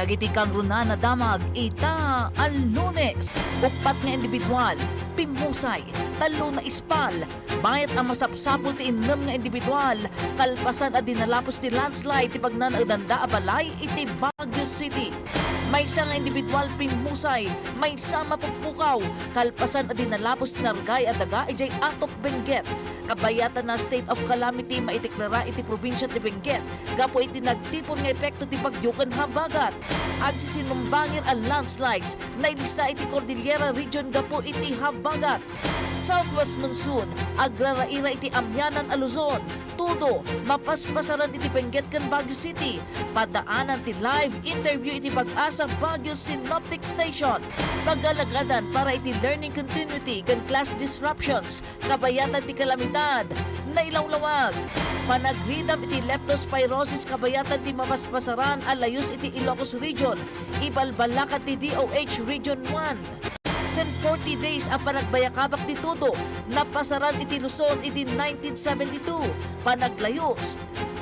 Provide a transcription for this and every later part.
Dagiti kang runa na damag ita al Lunes. Upat nga individual, pimusay, talo na ispal. Bayat ang masapsapol ti innem nga individual. Kalpasan a dinalapos ti landslide ti pagnanaudanda a balay iti Baguio City. May isa nga individual pimusay, may sama pagpukaw. Kalpasan a dinalapos ti nargay a daga ijay Atok Benguet. Kabayatan na state of calamity maitiklara iti probinsya ti Benguet. Gapo iti nagtipon nga epekto ti bagyokan habagat. Agsi sinumbangin ang landslides na ilista iti Cordillera Region gapo iti habagat. Southwest monsoon, agraraira iti Amyanan a Luzon. Tudo, mapaspasaran iti Benguet kan Baguio City. Padaanan ti live interview iti Pag-asa Baguio Synoptic Station. Pagalagadan para iti learning continuity kan class disruptions. Kabayatan ti kalamidad na ilawlawag. Panagridam iti leptospirosis kabayatan ti mapaspasaran alayos iti Ilocos Region. Ibalbalakat ti DOH Region 1. Ken 40 days ang panagbayakabak ti Tudo. Napasaran iti Luzon iti 1972. Panaglayos.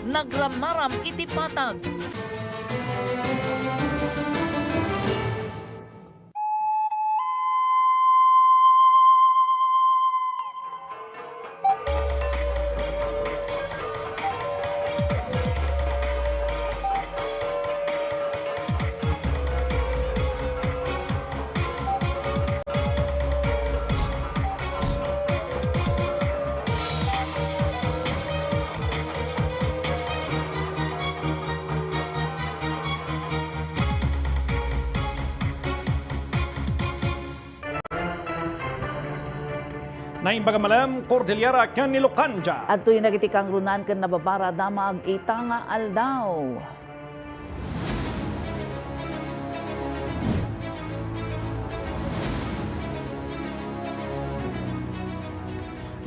Nagramaram iti Patag. Naimbaga malam, Cordillera ken Ilocanja. At ito'y nagitikang runan kan nababara damag itanga aldaw.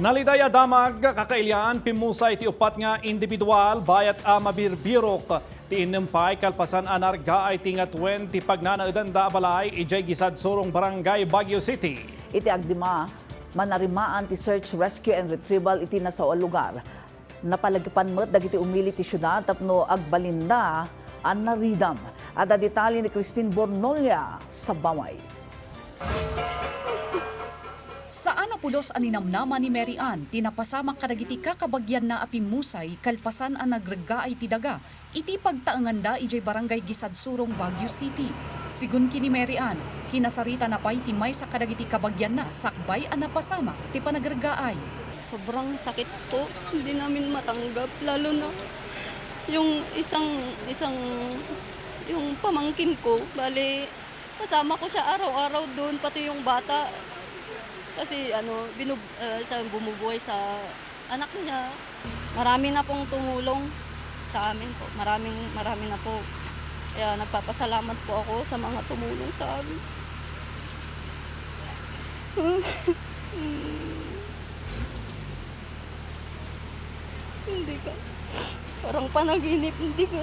Nalidaya damag kakailan pimusay ti upat nga individual bayat a mabirbirok ti inimpay kalpasan anarga ay tinga 20 pagnanaudanda balay ijay gisad surong barangay Baguio City. Iti agdima manarimaan ti search, rescue and retrieval iti nasa lugar. Napalagpan met dagiti umili ti syudad tapno agbalinda an naridam. At a detalye ni Christine Bornolia sa Baway. Sa anapulos aninamnama ni Mary Ann, tinapasamak kadagiti kakabagyan na apimusay kalpasan ang nagrega ay tidaga. Iti pagtaanganda ijay barangay Gisad Surong Baguio City. Sigun kini Mary Ann, kinasarita na pa'y timay sa kadagiti kabagyan na sakbay ang napasamak ti panagregaay. Sobrang sakit po, hindi namin matanggap, lalo na yung yung pamangkin ko, bali kasama ko siya araw-araw doon, pati yung bata. Kasi siya bumubuhay sa anak niya. Marami na pong tumulong sa amin po. Marami na po. Kaya nagpapasalamat po ako sa mga tumulong sa amin. Hindi ka. Parang panaginip, hindi ka.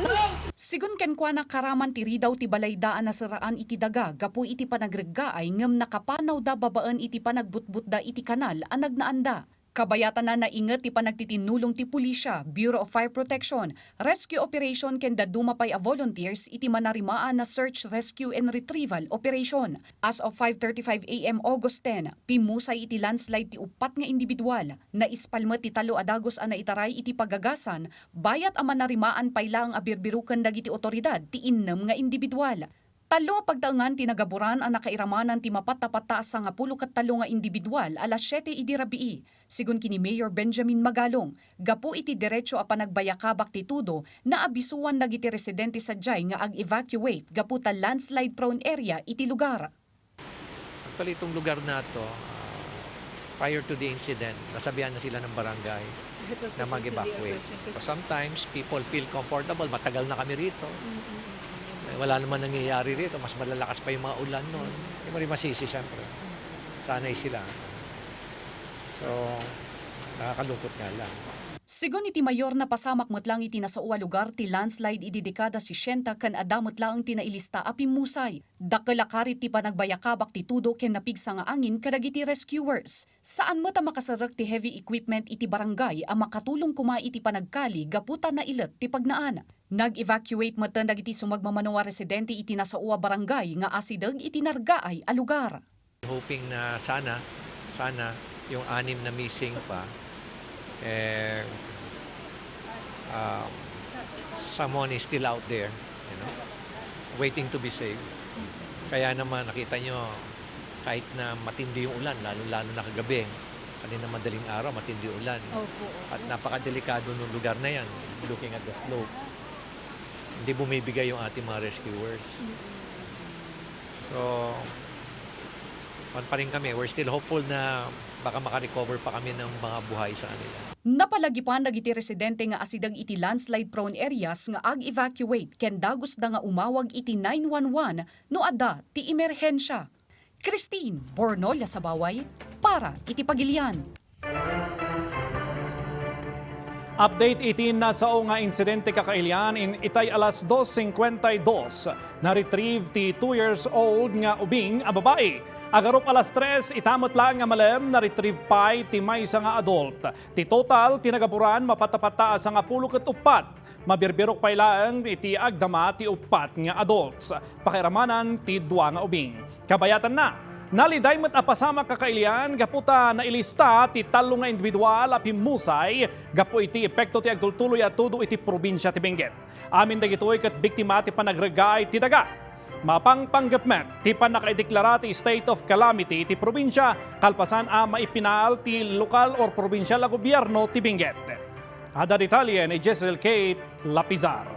Sigun kenkwa na karaman ti ridaw ti balaydaan na siraan iti daga, gapu iti panagregaay ngem nakapanaw da babaan iti panagbutbut da iti kanal anag naanda. Kabayatan na naingat ti panagtitinulong ti pulisya, Bureau of Fire Protection, Rescue Operation ken dadumapay a volunteers iti manarimaan na Search, Rescue and Retrieval Operation. As of 5:35 AM August 10, pimusay iti landslide ti upat nga individual na ispalmet ti talo adagos ana itaray iti pagagasan, bayat a manarimaan payla ang abirbiruken dagiti otoridad ti innem nga individual. Talo pagdaangan tinagaburan ang nakairamanan ti mapatapataas nga 10 nga individual alas 7 idi rabii. Sigun kini Mayor Benjamin Magalong, gapu iti diretso a panagbayakabak ti Tudo na abisuan dagiti residente sadyay nga ag-evacuate gapu ta landslide prone area iti lugar. Actually itong lugar na to, prior to the incident, nasabihan na sila ng barangay na mag-evacuate. Sometimes people feel comfortable, matagal na kami rito. Wala naman nangyayari rito, mas malalakas pa yung mga ulan noon. Hindi mo rin masisi siyempre. Sanay sila. So, nakakalungkot nga lang. Sigon iti mayor na pasamak matlang iti nasaua lugar ti landslide iti dekada 60 kan adamot lang ti nailista a pimusay. Dakelakarit ti panagbayakabak ti tudo ken napigsa nga angin kadagiti rescuers. Saan mo ta makasarek ti heavy equipment iti barangay a makatulong kuma iti panagkali gaputa na ilet ti pagnaan. Nag-evacuate matan dagiti sumagmamano a residente iti nasaua barangay nga asideg iti nargaay a lugar. Hoping na sana yung 6 na missing pa, someone is still out there, waiting to be saved. Kaya naman nakita nyo, kahit na matindi yung ulan, lalo na kagabi, kanina madaling araw, matindi yung ulan. At napakadelikado ng lugar na yan, looking at the slope. Hindi bumibigay yung ating mga rescuers. So, pa rin kami. We're still hopeful na baka makarecover pa kami ng mga buhay sa kanila. Napalagipan dagiti residente nga asidag iti landslide prone areas nga ag-evacuate ken dagos da nga umawag iti 911 no adda ti emerhensya. Christine Bornolia Sabaway para iti Pagilian. Update itin na sa nga insidente kakailian in itay alas 2:52 na retrieve ti 2 years old nga ubing a babae. Agarop alas 3 itamot lang nga malem na retrieve pay ti maysa nga adult. Ti total tinagaburan mapatapata sa nga 10 ket 4. Mabirbirok pay laeng iti agdama ti 4 nga adults. Pakiramanan ti 2 nga ubing. Kabayatan na. Naliday met apasama kakailian gaputa na ilista ti 3 nga individual a pimusay gapu iti epekto ti agtultuloy at tudo iti probinsya ti Benguet. Amin dagitoy ket biktima ti panagregay ti daga. Mapangpanggapmet ti panakaideklara ti state of calamity ti probinsya kalpasan a maipinal ti lokal or probinsyal na gobyerno ti Benguet. Ada detalye ni Jezreel Kate Lapizar.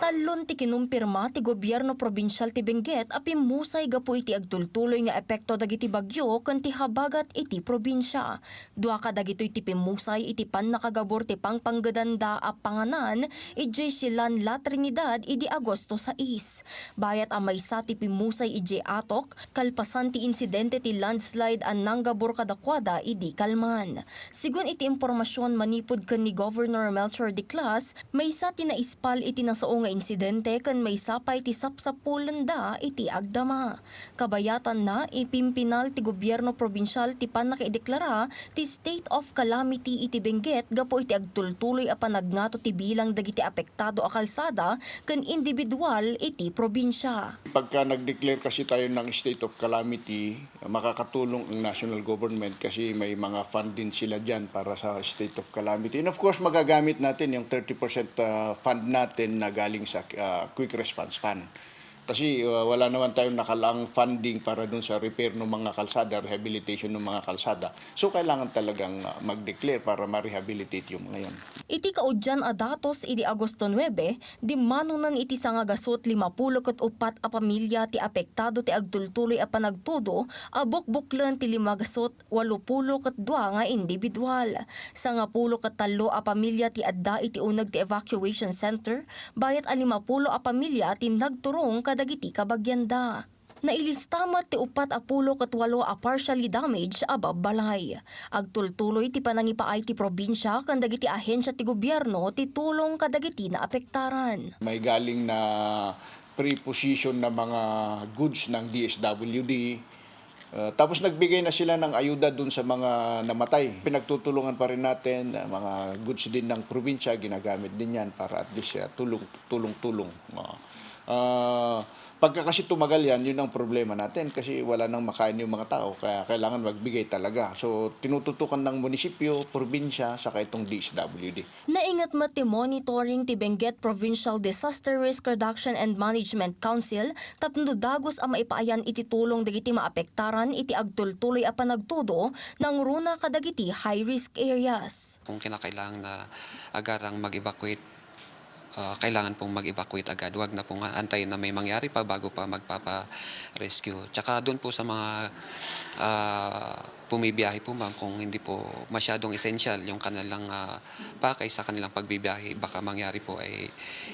Talon ti kinumpirma ti gobyerno probinsyal ti Benguet a pimusay gapu iti agtultuloy nga epekto dagiti bagyo ken ti habagat iti probinsya. Dua ka dagitoy ti pimusay iti pannakagabor ti pangpanggedanda a panganan ijay silan La Trinidad idi Agosto 6. Bayat a maysa ti pimusay ijay atok kalpasan ti insidente ti landslide a nanggabor kadakwada idi Kalman. Sigun iti impormasyon manipod ken ni Governor Melchor Diclas, maysa ti naispal iti nasao nga insidente kan may sapay ti sapsapulanda iti agdama. Kabayatan na ipimpinal ti gobyerno probinsyal ti panakaideklara ti state of calamity iti Benguet gapo iti agtultuloy a panagnato ti bilang dagiti apektado a kalsada ken individual iti probinsya. Pagka nag-declare kasi tayo ng state of calamity, makakatulong ang national government kasi may mga fund din sila dyan para sa state of calamity. And of course, magagamit natin yung 30% fund natin na galing sa Quick Response Fund. Kasi wala naman tayong nakalaang funding para dun sa repair ng mga kalsada, rehabilitation ng mga kalsada. So kailangan talagang mag-declare para ma-rehabilitate yung mga yan. Iti kaudyan a datos iti Agosto 9, di manunan iti sangagasot 54 a pamilya ti apektado ti agtultuloy a panagtudo, abok-buklan ti 582 nga individual. Sangapulo 3 a pamilya ti adda iti uneg ti evacuation center, bayat a 50 a pamilya ti nagturong kadagiti kabagyanda. Nailistamat ti 48 a partially damaged a balay. Agtultuloy ti panangipaay ti probinsya kan dagiti ahensya ti gobyerno ti tulong kadagiti na apektaran. May galing na preposition na mga goods ng DSWD. Tapos nagbigay na sila ng ayuda dun sa mga namatay. Pinagtutulungan pa rin natin, mga goods din ng probinsya, ginagamit din yan para at least tulong-tulong. Pagka kasi tumagal yan, yun ang problema natin kasi wala nang makain yung mga tao, kaya kailangan magbigay talaga. So, tinututukan ng munisipyo, probinsya, saka itong DSWD. Naingat mati monitoring ti Benguet Provincial Disaster Risk Reduction and Management Council, tapno dagos ang maipaayan iti tulong dagiti maapektaran iti agtultuloy a panagtudo ng runa kadagiti high-risk areas. Kung kinakailangan na agarang mag-evacuate, kailangan pong mag-evacuate agad. Huwag na pong antayin na may mangyari pa bago pa magpapa-rescue. Tsaka doon po sa mga pumibiyahe po ma'am, kung hindi po masyadong essential yung kanilang pakay sa kanilang pagbibiyahe, baka mangyari po ay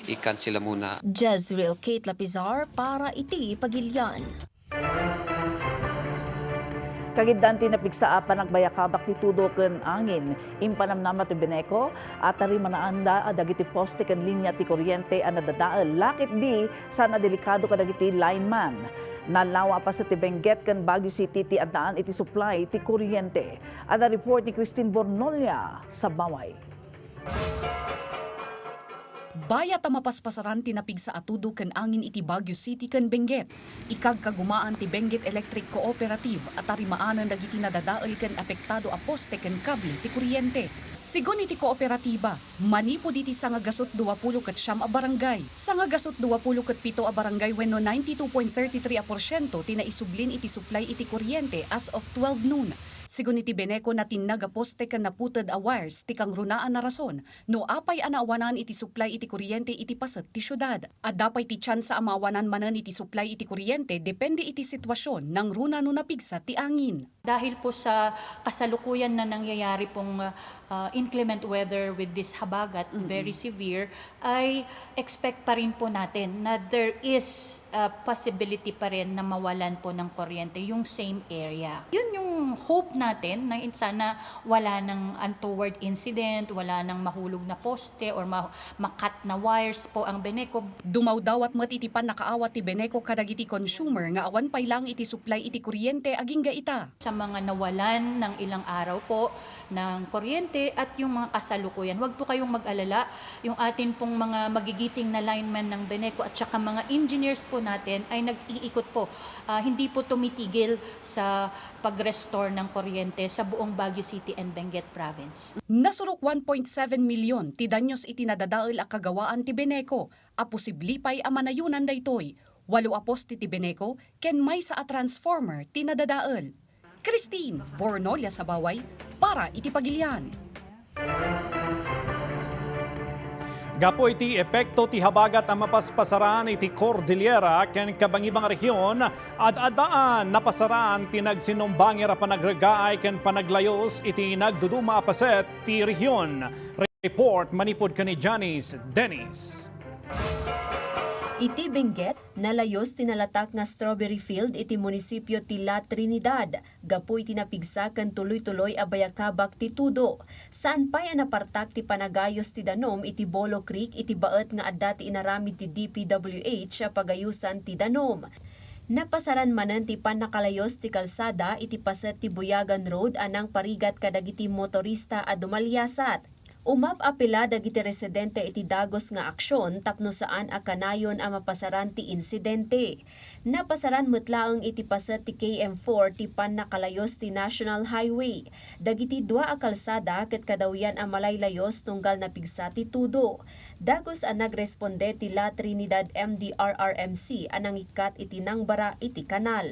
i-cancel muna. Jezreel Kate Lapizar para iti Pagilian. Kagiddan tinapigsa panagbayakabak ti tudo ken angin impanamnama ti Beneco at tari manaanda dagiti poste ken linya ti kuryente a nadadael lakit di sana delikado kadagiti lineman. Nalawa pa sa ti Benguet ken Baguio City ti addaan iti supply ti kuryente. Ada report ni Christine Bornolia sa Baway. Bayat ang mapaspasaran tinapig sa atudo ken angin iti Baguio City ken Benguet. Ikagkagumaan ti Benguet Electric Cooperative at tarimaanan dagiti nadadael ken apektado a poste ken kable ti kuryente. Sigon iti kooperatiba, manipo diti sangagasot 20 ket siyam a barangay. Sangagasot 20 ket 7 a barangay wenno 92.33% tinaisublin iti supply iti kuryente as of 12 noon. Sigun iti Beneco na tinaga poste ken naputed a wires ti kang runaan na rason no apay anaawanan iti supply iti kuryente iti paset ti syudad. At dapay ti tsansa a maawanan manen iti supply iti kuryente depende iti sitwasyon ng runa no napigsa ti angin. Dahil po sa kasalukuyan na nangyayari pong inclement weather with this habagat, very severe, ay expect pa rin po natin na there is a possibility pa rin na mawalan po ng kuryente yung same area. Yun yung hope natin na sana wala ng untoward incident, wala ng mahulog na poste or makat na wires po ang Beneco. Dumawdawat matitipan nakaawat ti Beneco kadagiti consumer nga awan pay lang iti supply iti kuryente aging gaita. Sa mga nawalan ng ilang araw po ng kuryente at yung mga kasalukuyan, huwag po kayong mag-alala. Yung atin pong mga magigiting na lineman ng Beneco at saka mga engineers po natin ay nag-iikot po. Hindi po tumitigil sa pag-restore ng kuryente sa buong Baguio City and Benguet Province. Nasurok 1.7 milyon ti danyos iti nadadael a kagawaan ti Beneco. A posible pay a manayunan daytoy. 8 a poste ti Beneco ken may sa a transformer ti nadadael. Christine Bornolia sa Baway para iti Pagilian. Gapo iti epekto ti habagat ang mapaspasaran iti Cordillera ken kabangibang rehiyon at adaan napasaran ti nagsinumbangir a panagregaay ken panaglayos iti nagduduma a paset ti rehiyon. Report manipod kani Janice Dennis. Iti Benguet, nalayos tinalatak nga strawberry field iti munisipyo ti La Trinidad. Gapoy tinapigsa ken tuloy-tuloy a bayakabak ti tudo. Saan pay napartak ti panagayos ti danom iti Bolo Creek iti baet nga adda ti inaramid ti DPWH a pagayusan ti danom. Napasaran manen ti panakalayos ti kalsada iti paset ti Buyagan Road anang parigat kadagiti motorista a dumalyasat. Umap apela dagiti residente iti dagos nga aksyon tapno saan a kanayon a mapasaran ti insidente. Napasaran metlaeng iti paset ti KM4 ti pannakalayos ti National Highway. Dagiti dua a kalsada ket kadawyan a malaylayos tunggal napigsa ti tudo. Dagos a nagresponde ti La Trinidad MDRRMC anang ikat iti nangbara iti kanal.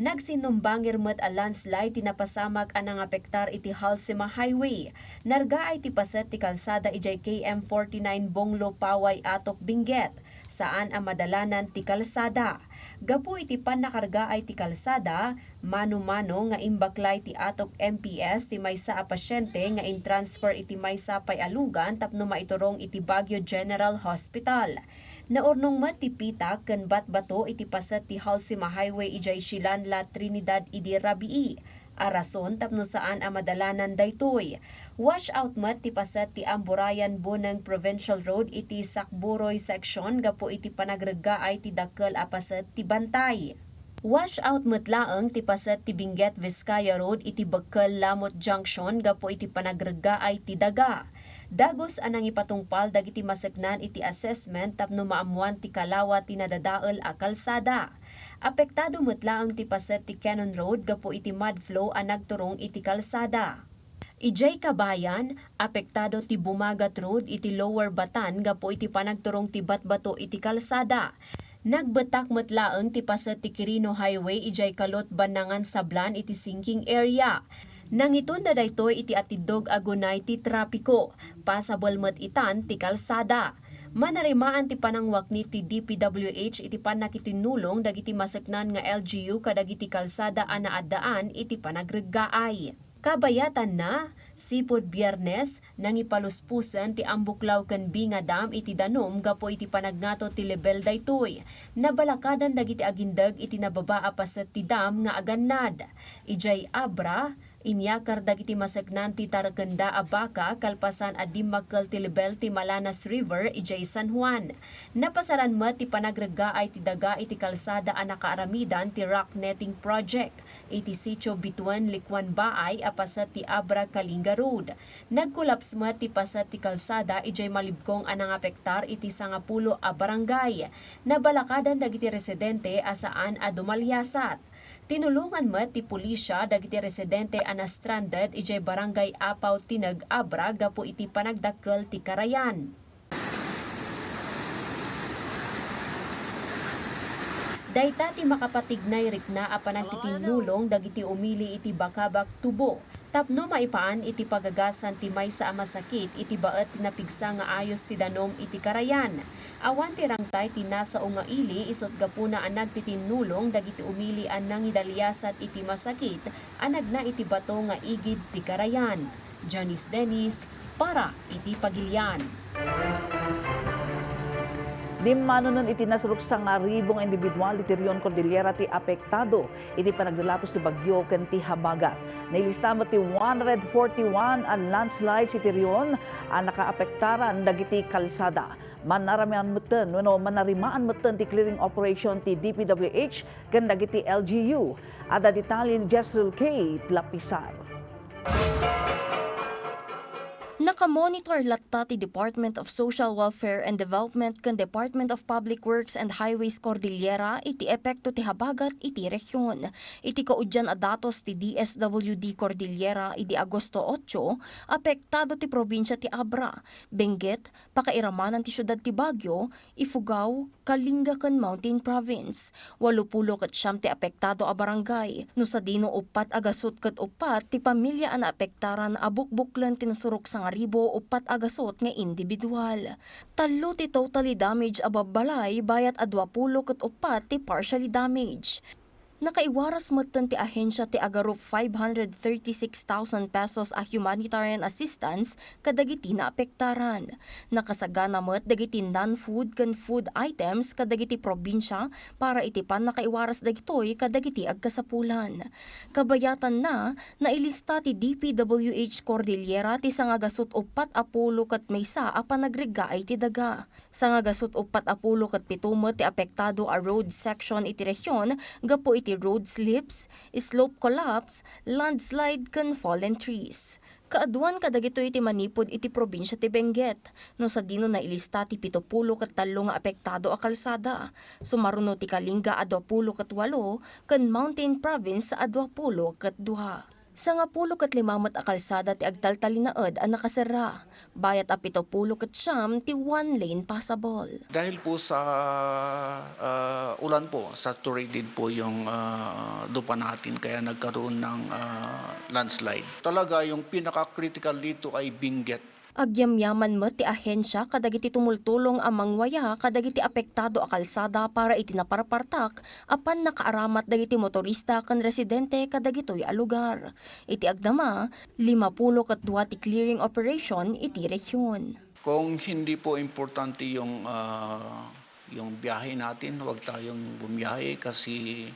Nagsinumbangir met a landslide tinapasamag anang apektar iti Halsema Highway. Nargaay ti paset ti kalsada ijay KM49 Bonglo Paway Atok Benguet, saan ang madalanan ti kalsada. Gapu iti pannakargaay ti kalsada, mano-mano nga imbaklay ti Atok MPS ti maysa a pasyente nga in-transfer iti maysa pay alugan tapno maiturong iti Baguio General Hospital. Naurnong matipita ken batbato iti paset ti Halsema Highway ijay Silan La Trinidad idi Rabii. Arason tapno saan ang madalanan daytoy. Wash out mat ti paset ti Amburayan Bunang Provincial Road iti Sakburoy section gapo iti panagregaay ti dakkel a paset ti Bantay. Wash out mat laeng ti paset ti Benguet Vizcaya Road iti Bekkel Lamot Junction gapo iti panagregaay ti daga. Dagos anang ipatungpal dagiti maseknan iti assessment tapno maamuan ti kalawa ti nadadael a kalsada. Apektado metlaeng ti paset ti Cannon Road gapo iti mud flow a nagturong iti kalsada. Ijay Kabayan, apektado ti Bumagat Road iti Lower Batan gapo iti panagturong ti Batbato iti kalsada. Nagbatak metlaeng ti paset ti Quirino Highway ijay Kalot Banangan Sablan iti sinking area. Nangiton na daytoy iti atidog agunay ti trapiko, pasabol met itan ti kalsada. Manarimaan ti panangwak ni ti DPWH iti panakitinulong dagiti maseknan nga LGU kadagiti kalsada a naadaan iti panagregaay. Kabayatan na, sipod Biyernes, nang ipaluspusan ti Ambuklaw ken Binga Dam iti danom gapo iti panagnato ti level daytoy. Nabalakadan dagiti agindag iti nababaa paset ti dam nga agannad. Ijay Abra, inyakar dagiti masagnan ti Taraganda Abaca kalpasan a dimmakkel ti level ti Malanas River ijay San Juan. Napasaran met ti panagragaay ti daga iti kalsada a nakaaramidan ti rock netting project iti sitio Bituan Likwan Baay a pasat ti Abra Kalinga Road. Nagkulaps met ti pasat ti kalsada ijay malibkong a nangapektar iti 10 a barangay. Nabalakadan dagiti residente asaan a dumalyasat. Tinulungan met ti pulisya dagiti residente ana stranded ijay barangay Apaw Tinag Abra gapo iti panagdakkel ti Karayan. Dayta ti makapatignay rikna a panagtitinulong dagiti umili iti bakabak tubo. Tapno maipaan iti pagagasan ti maysa a masakit iti baet ti napigsa nga ayos ti danom iti Karayan. Awan ti rangtay ti nasa nga ili isot gapuna a nagtitinulong dagiti umili an nangidalyasat iti masakit anag na iti bato nga igid ti Karayan. Janice Dennis para iti Pagilian. Dimano nun itinasruk sa nga ribong individual iti Rion Cordillera ti apektado iti panaglalapos ti bagyo ken ti habagat. Nailista mo ti 141 ang landslides iti Rion ang nakaapektaran dagiti kalsada. Manarimaan meten ti clearing operation ti DPWH ken dagiti LGU. Ada detalye ni Jezreel K. Tlapisar. Nakamonitor latta ti Department of Social Welfare and Development ken Department of Public Works and Highways Cordillera iti epekto ti habagat iti rehiyon. Iti kaudyan a datos ti DSWD Cordillera iti Agosto 8, apektado ti probinsya ti Abra, Benguet, pakairamanan ti syudad ti Baguio, Ifugao, Kalinga ken Mountain Province. 80 ti apektado a barangay. No sa dino 4 agasot ket 4 ti pamilya an apektaran abukbuklen tinasurok sa 4 agasot nga individual. 3 ti totally damage ababalay bayat a 20 ket 4 ti partially damage. Nakaiwaras meten ti ahensya ti agarup 536,000 pesos a humanitarian assistance kadagiti naapektaran. Nakasagana met dagiti non-food ken food items kadagiti probinsya para itipan nakaiwaras dagitoy kadagiti agkasapulan. Kabayatan na nailista ti DPWH Cordillera ti sangagasot 4 apulo ket maysa a panagregaay ti daga. Sangagasot 4 apulo ket 7 ti apektado a road section iti rehiyon gapo iti road slips, slope collapse, landslide ken fallen trees. Kaaduan kadagito iti manipod iti probinsya ti Benguet. No sa dino na ilista ti 70 ket 3 nga apektado a kalsada. Sumaruno ti Kalinga a 20 ket 8 ken Mountain Province a 20 ket 2. Sa 10 ket 5 a kalsada ti agtaltalinaed a nakasera. Bayat a 70 ket 9 ti one lane passable. Dahil po sa ulan po, saturated po yung lupa natin kaya nagkaroon ng landslide. Talaga yung pinaka-critical dito ay Benguet. Agyamyaman met ti ahensya kadagiti tumultulong a mangwaya kadagiti apektado a kalsada para iti naparapartak apan nakaaramat dagiti motorista ken residente kadagitoy a lugar. Iti agdama 50 ket 2 ti clearing operation iti rehiyon. Kung hindi po importante yung biyahe natin, huwag tayong bumiyahe kasi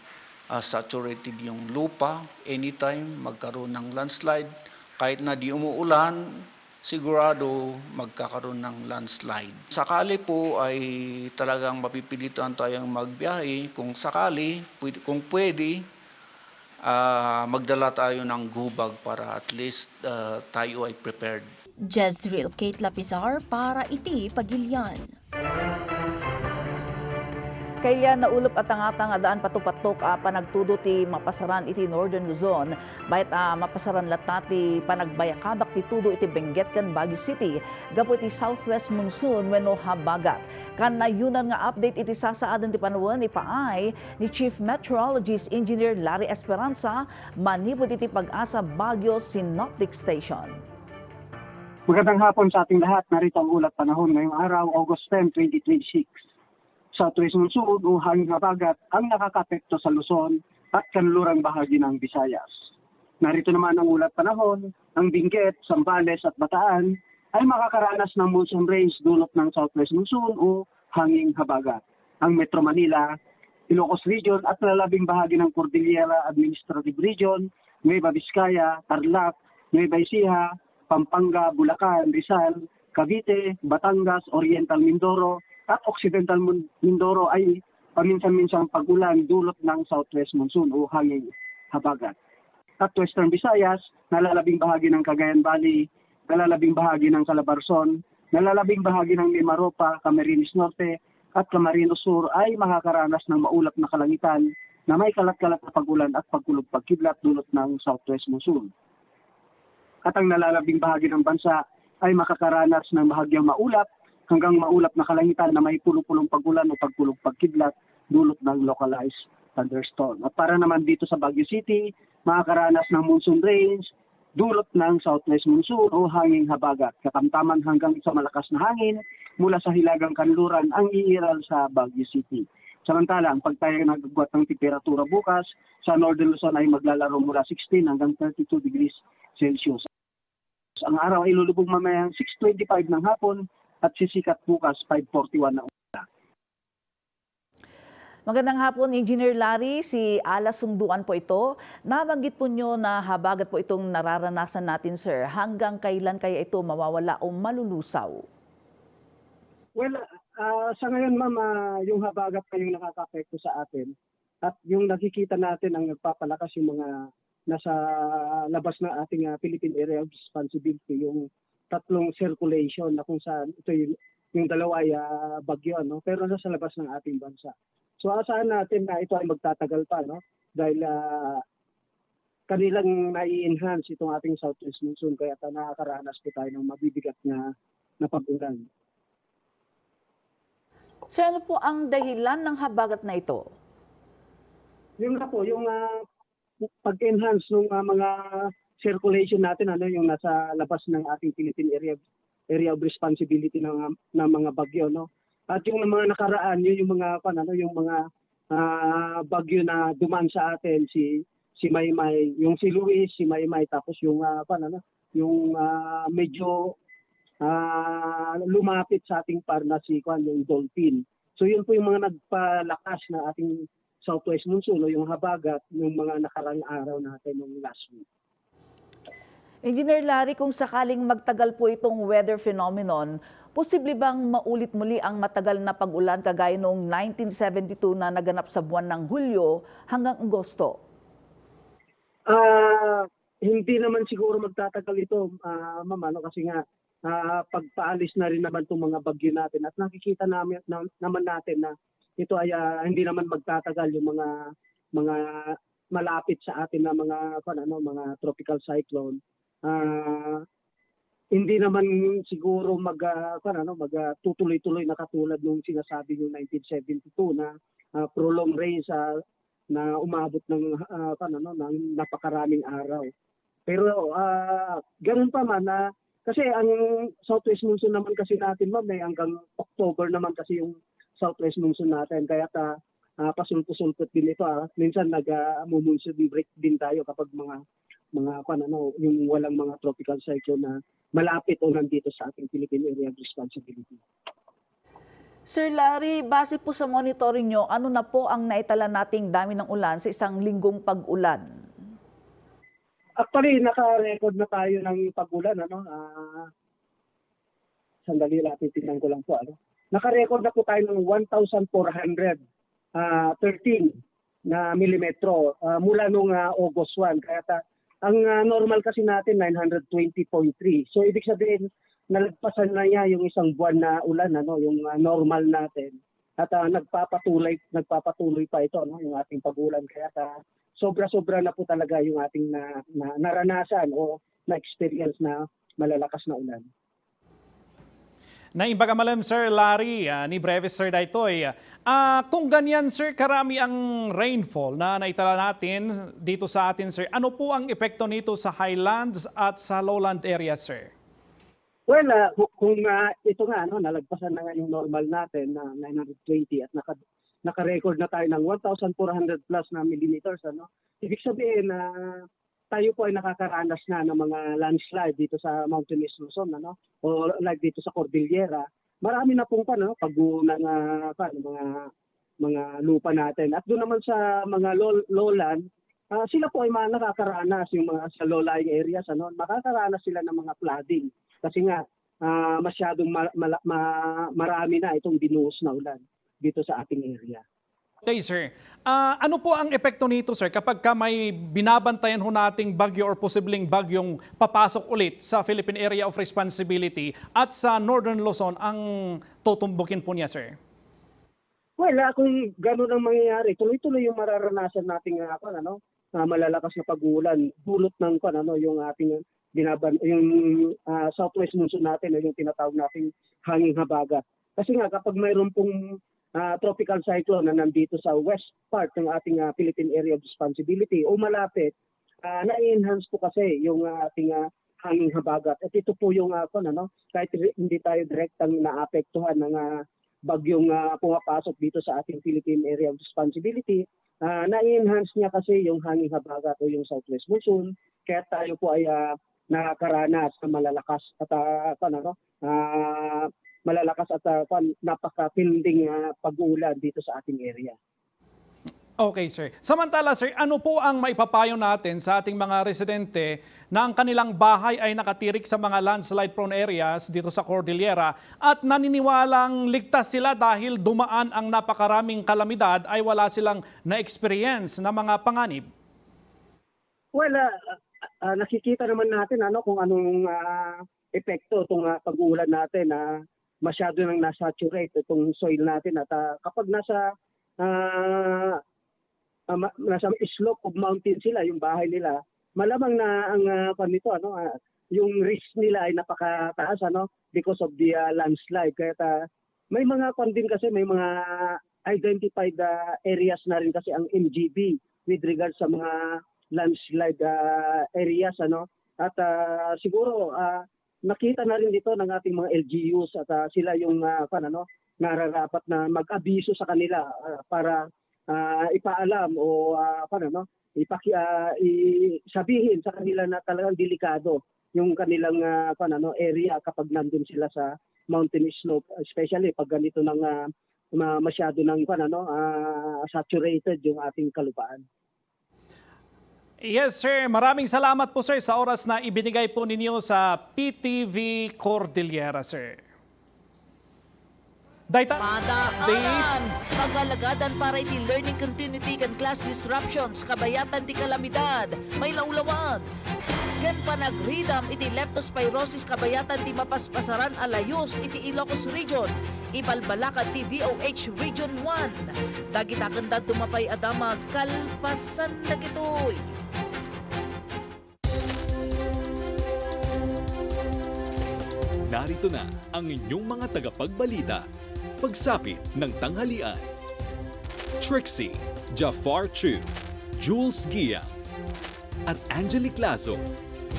saturated yung lupa. Anytime magkaroon ng landslide, kahit na di umuulan, sigurado magkakaroon ng landslide. Sakali po ay talagang mapipilitan tayong magbiyahe. Kung sakali, kung pwede, magdala tayo ng gubag para at least tayo ay prepared. Jezreel Kate Lapizar para iti Pagilian. Kailan naulop at ang daan patupatok panagtudo ti mapasaran iti Northern Luzon. Bayat mapasaran lata ti panagbayakabak ti tudo iti Benguet ken Baguio City. Gapo iti southwest monsoon wenno habagat. Kan nayunan nga update iti sasaadan ti panawon ipaay ni Chief Meteorologist Engineer Larry Esperanza manipod iti Pag-asa Baguio Synoptic Station. Magandang hapon sa ating lahat. Narito ang ulat panahon ngayong araw, August 10, 2026. Southwest monsoon o hangin habagat ang nakakapekto sa Luzon at kanlurang bahagi ng Visayas. Narito naman ang ulat panahon, ang Benguet, Zambales at Bataan ay makakaranas ng monsoon rains dulot ng southwest monsoon o hanging habagat. Ang Metro Manila, Ilocos Region at lalabing bahagi ng Cordillera Administrative Region, Nueva Vizcaya, Tarlac, Nueva Ecija, Pampanga, Bulacan, Rizal, Cavite, Batangas, Oriental Mindoro at Occidental Mindoro ay paminsan-minsang pag-ulan dulot ng southwest monsoon o hanging habagat. At Western Visayas, nalalabing bahagi ng Cagayan Valley, nalalabing bahagi ng Calabarzon, nalalabing bahagi ng Mimaropa, Camarines Norte at Camarines Sur ay makakaranas ng maulap na kalangitan na may kalat-kalat na pag-ulan at pagkulog-pagkidlat dulot ng southwest monsoon. At ang nalalabing bahagi ng bansa ay makakaranas ng bahagyang maulap hanggang maulap na kalangitan na may pulo-pulong pag-ulan o pagkulog-pagkidlat dulot ng localized thunderstorm. At para naman dito sa Baguio City, makakaranas ng monsoon rains dulot ng southwest monsoon o hanging habagat. Katamtaman hanggang sa malakas na hangin mula sa hilagang kanluran ang iiral sa Baguio City. Samantala, ang pagtaya ng agwat ng temperatura bukas sa Northern Luzon ay maglalaro mula 16 hanggang 32 degrees Celsius. Ang araw ay lulubog mamayang 6:25 ng hapon at sisikat bukas 5:41 ng umaga. Magandang hapon, Engineer Larry. Si Ala Sunduan po ito. Nabanggit po nyo na habagat po itong nararanasan natin, sir. Hanggang kailan kaya ito mawawala o malulusaw? Well, sa ngayon, ma'am, yung habagat pa yung nakaka-apekto sa atin. At yung nakikita natin ang nagpapalakas yung mga nasa labas ng ating Philippine Area of Responsibility, yung tatlong circulation na kung saan ito yung dalawa ay bagyo, no? Pero nasa labas ng ating bansa. So asahan natin na ito ay magtatagal pa, no? Dahil kanilang nai-enhance itong ating southwest monsoon kaya nakakaranas po tayo ng mabibigat na pag-ulan. Sir, ano po ang dahilan ng habagat na ito? Yung na po, yung pag-enhance ng mga circulation natin, ano, yung nasa labas ng ating Philippine Area of Responsibility ng mga bagyo, no? At yung mga nakaraan, yung mga bagyo na dumaan sa atin, si Maymay, yung si Luis, si Maymay, tapos yung medyo lumapit sa ating parna yung Dolphin. So yun po yung mga nagpalakas na ating southwest monsoon o yung habagat ng mga nakarang araw natin ng last week. Engineer Larry, kung sakaling magtagal po itong weather phenomenon, posible bang maulit muli ang matagal na pag-ulan kagaya noong 1972 na naganap sa buwan ng Hulyo hanggang Agosto? Hindi naman siguro magtatagal ito, ma'am, kasi nga pagpaalis na rin naman itong mga bagyo natin at nakikita naman natin na ito ay hindi naman magtatagal yung mga malapit sa atin na mga tropical cyclone. Hindi naman siguro tutuloy-tuloy na katulad nung sinasabi yung 1972 na prolonged rains na umabot ng napakaraming araw. Pero ganun pa man kasi ang southwest monsoon naman kasi natin, ma'am, hanggang October naman kasi yung southwest monsoon natin, kaya pasulpot-sulpot din ito. Minsan nag-monsoon break din tayo kapag yung walang mga tropical cyclone na malapit o nandito sa ating Philippine Area of Responsibility. Sir Larry, base po sa monitoring nyo, ano na po ang naitala nating dami ng ulan sa isang linggong pag-ulan? Actually, naka-record na tayo ng pag-ulan. Sandali lang, titignan ko lang po. Naka-record na po tayo ng 1,413 na milimetro mula nung August 1. Kaya ang normal kasi natin 920.3. So ibig sabihin nalagpasan na niya yung isang buwan na ulan, yung normal natin. At nagpapatuloy pa ito, yung ating pag-ulan. Kaya sobra-sobra na po talaga yung ating naranasan o na-experience na malalakas na ulan. Naimbagamalam, Sir Larry, ni Brevis Sir Daytoy. Kung ganyan, Sir, karami ang rainfall na naitala natin dito sa atin, Sir. Ano po ang epekto nito sa highlands at sa lowland areas, Sir? Well, kung ito nga, nalagpasan na nga yung normal natin na 920 at naka-record na tayo ng 1,400 plus na millimeters, ibig sabihin na tayo po ay nakakaranas na ng mga landslide dito sa Mountainous Luzon, o like dito sa Cordillera. Marami na pong pag-uunang mga lupa natin. At doon naman sa mga lowland, sila po ay nakakaranas, yung mga sa low-lying areas, makakaranas sila ng mga flooding. Kasi nga, masyadong marami na itong binuhos na ulan dito sa ating area. Okay, sir. Ano po ang epekto nito, sir, kapag may binabantayan ho nating bagyo or posibleng bagyong papasok ulit sa Philippine Area of Responsibility at sa Northern Luzon ang tutumbukin po niya, sir? Well, kung gano'n ang mangyayari, tuloy-tuloy yung mararanasan nating malalakas na pag-ulan, dulot ng yung ating yung southwest monsoon natin, yung tinatawag nating hanging habagat. Kasi nga kapag mayroon pong tropical cyclone na nandito sa west part ng ating Philippine Area of Responsibility o malapit, na-enhance po kasi yung ating hanging habagat. At ito po yung kahit hindi tayo direktang naapektuhan ng bagyong pumapasok dito sa ating Philippine Area of Responsibility, na-enhance niya kasi yung hanging habagat o yung southwest monsoon, kaya tayo po ay nakakaranas ng malalakas at napakatinding pag-ulan dito sa ating area. Okay, sir. Samantala, sir, ano po ang maipapayo natin sa ating mga residente na ang kanilang bahay ay nakatirik sa mga landslide-prone areas dito sa Cordillera at naniniwalang ligtas sila dahil dumaan ang napakaraming kalamidad ay wala silang na-experience na mga panganib? Well, nakikita naman natin kung anong epekto itong pag-uulan natin na masyado nang nasaturate itong soil natin at kapag nasa slope of mountain sila, yung bahay nila, malamang na ang yung risk nila ay napakataas because of the landslide. Kaya may mga kasi may mga identified areas na rin kasi ang MGB with regards sa mga landslide areas at siguro nakita na rin dito ng ating mga LGUs at sila yung nararapat na mag-abiso sa kanila para ipaalam o sabihin sa kanila na talagang delikado yung kanilang area kapag nandun sila sa mountain slope, especially pag ganito ng masyado ng saturated yung ating kalupaan. Yes, sir. Maraming salamat po, sir, sa oras na ibinigay po ninyo sa PTV Cordillera, sir. Madaanan, pagalagadan para iti learning continuity kan class disruptions, kabayatan ti kalamidad, may laulawag. Gan panagridam iti leptospirosis kabayatan ti mapaspasaran alayos iti Ilocos Region, ibalbalakan ti DOH Region 1. Dagitaken da tumapay adama kalpasan na gitoy. Narito na ang inyong mga tagapagbalita. Pagsapit ng tanghalian. Trixie, Jafar Chu, Jules Gia, at Angelique Lazo.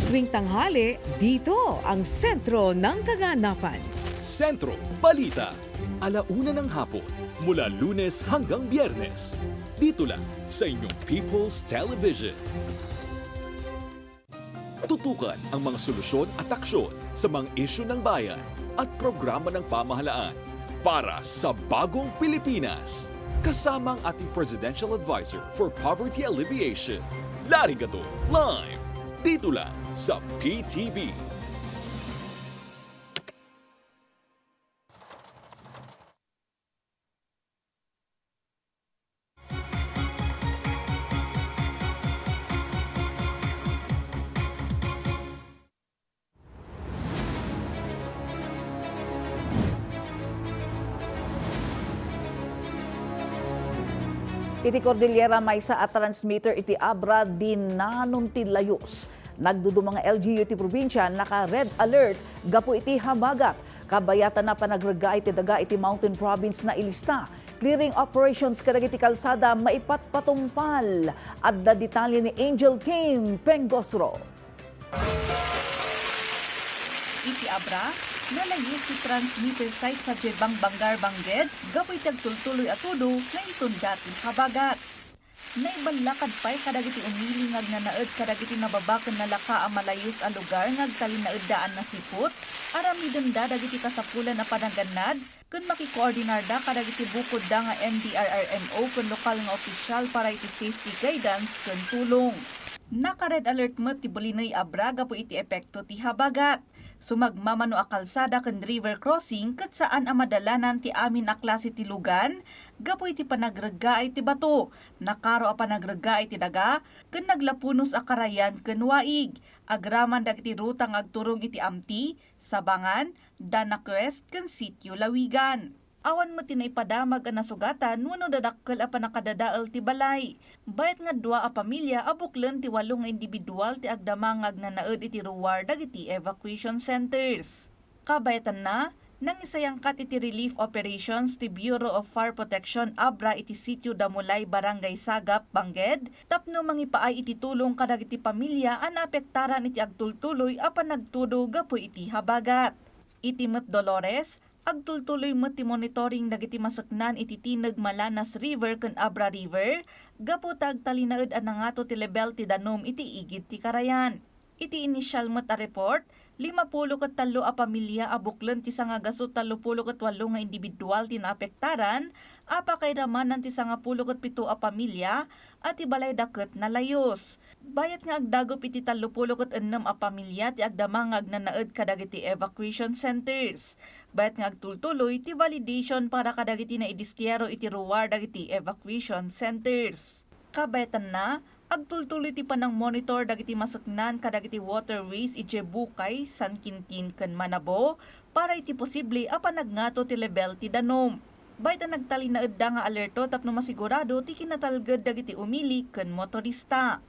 Tuwing tanghali, dito ang sentro ng kaganapan. Sentro Balita. 1:00 ng hapon, mula Lunes hanggang Biyernes. Dito lang sa inyong People's Television. Tutukan ang mga solusyon at aksyon sa mga isyu ng bayan at programa ng pamahalaan para sa bagong Pilipinas. Kasama ang ating Presidential Advisor for Poverty Alleviation, Larry Gato, live dito lang sa PTV. Iti Cordillera may sa at transmitter iti Abra dinanon ti layos. Nagdudo mga LGU iti probinsya naka-red alert gapo iti habagat. Kabayatan na panagragay iti daga iti Mountain Province na ilista. Clearing operations kadagiti kalsada maipatpatumpal. At da detalye ni Angel Kim Pengosro. Iti Abra, nalayos ti transmitter site sa Jebang Bangar Bangged, gapoy tagtultuloy atudo na itong dati habagat. Naibalakad pa'y kadagiti umilingag na naed kadagiti nababaken na laka a malayos a lugar ngag kalinaed daan na sipot, aramidem da dagiti kasapulan na panaganad, kun makikoordinar da kadagiti bukod da nga MDRRMO kun lokal nga opisyal para iti safety guidance kun tulong. Naka-red alert met ti Bulinoy Abraga po iti epekto ti habagat. Sumagmamano a kalsada ken river crossing ket saan a madalanan ti amin a klase ti lugan, gapoy ti panagrega ay ti bato, nakaro a panagrega ay ti daga, ken naglapunos a karayan ken waig, agraman dagiti rutang agturong iti Amti, Sabangan, Danaquest ken Sitio Lawigan. Awan mo tinaipadamag ang nasugatan wano dadakkel a panakadadael ti balay. Bayat nga 2 a pamilya abuklen ti 8 nga individual ti agdamangag na naed iti ruwar dagiti evacuation centers. Kabayatan na, nang isayangkat iti relief operations ti Bureau of Fire Protection Abra iti Sitio Damulay Barangay Sagap, Bangged, tapno mangipaay iti tulong kadagiti pamilya an apektaran iti agtultuloy a panagtudo gapoy iti habagat. Iti Met Dolores, agtultuloy met ti monitoring dagiti masaknan iti tineg Malanas River ken Abra River, gapo tagtalinaed a nangato ti level ti danom iti igid ti karayan. Iti initial met a report, 53 a pamilya abuklen ti sangagasot 38 nga individual ti naapektaran, apakairamanan ti 17 a pamilya at ibalay daket na layos. Bayat nga agdagop iti 36 a pamilya ti agdamangag na naed kadagiti evacuation centers. Bayat nga agtultuloy ti validation para kadagiti na idistyero iti ruwar dagiti evacuation centers. Kabayatan na, agtultuloy ti panang monitor dagiti masaknan kadagiti waterways iti Bukay, San Quintin ken Manabo para iti posible a panagnato ti level ti danom. Bayta nagtalinaed da nga alerto tapno masigurado ti kinatalged dagiti umili ken motorista.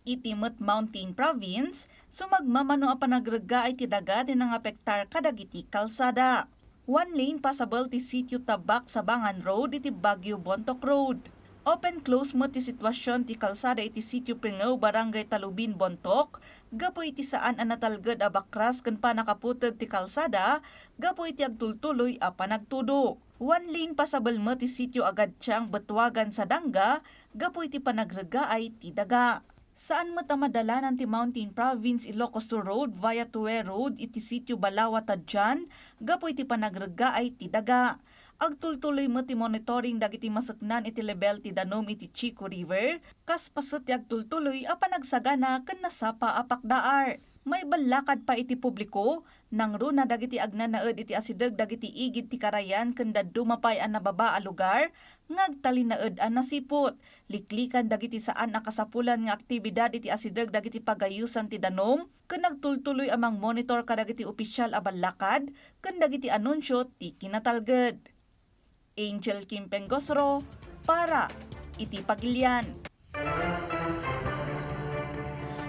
Iti Met Mountain Province, sumagmamano a panagrega ay ti daga ti nangapektar kadagiti kalsada. 1 lane passable ti Sitio Tabak Sabangan Road iti Baguio Bontoc Road. Open-close mo ti sitwasyon ti kalsada iti Sitio Pringaw, Barangay Talubin, Bontoc, gapo iti saan ang natalged a bakras ken panakaputed ti kalsada, gapo iti agtultuloy a panagtudo. 1 lane passable mo ti Sitio Agadsyang, Betwagan sa Dangga, gapo iti panagrega ay ti daga. Saan mo tamadalanan ti Mountain Province Ilocos Sur Road via Tuwe Road iti Sitio Balawa Tadjan, gapo iti panagrega ay ti daga. Agtultuloy mo ti monitoring dagiti masaknan iti level ti danom iti Chico River, kas pasot ti agtultuloy a panagsagana ken nasapa a pakdaar. May balakad pa iti publiko, nang runa dagiti agnanaed iti asideg dagiti igid ti karayan ken dadumapay a nababa a lugar, ngagtalinaed a nasipot. Liklikan dagiti saan a kasapulan nga aktibidad iti asideg dagiti pagayusan ti danom, ken nagtultuloy amang monitor kadagiti opisyal a balakad, ken dagiti anunsyo ti kinatalged. Angel Kim Pengosro para iti Pagilian.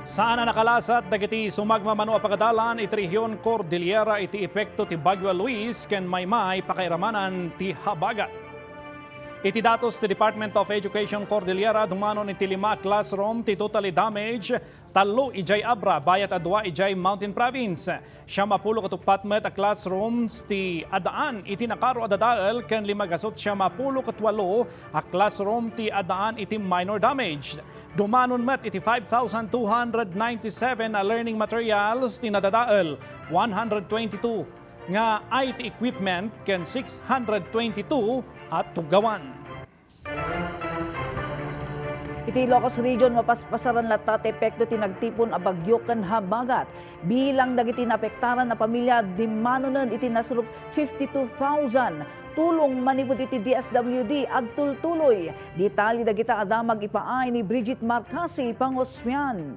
Saan na nakalasat dagiti sumagmamano a pagadalan iti Rehiyon Cordillera iti epekto ti Bagyo Luis ken maymay pakairamanan ti habagat. Iti datos ti Department of Education Cordillera dumanon iti 5 classroom ti totally damage, 3 ijay Abra bayat a 2 ijay Mountain Province. 54 met a classrooms ti adaan iti nakaro adadael ken 58 a classroom ti adaan iti minor damage. Dumanon met iti 5,297 na learning materials ti nadadael, 122 nga IT equipment ken 622 at tugawan. Iti Ilocos Region mapaspasaran latat epekto ti nagtipon a bagyo ken habagat. Bilang dagiti naapektaran na pamilya dimanonen iti nasrup 52,000. Tulong manipod iti DSWD agtultuloy. Detalye dagita adamag ipaay ni Bridget Marcasi Pangosfian.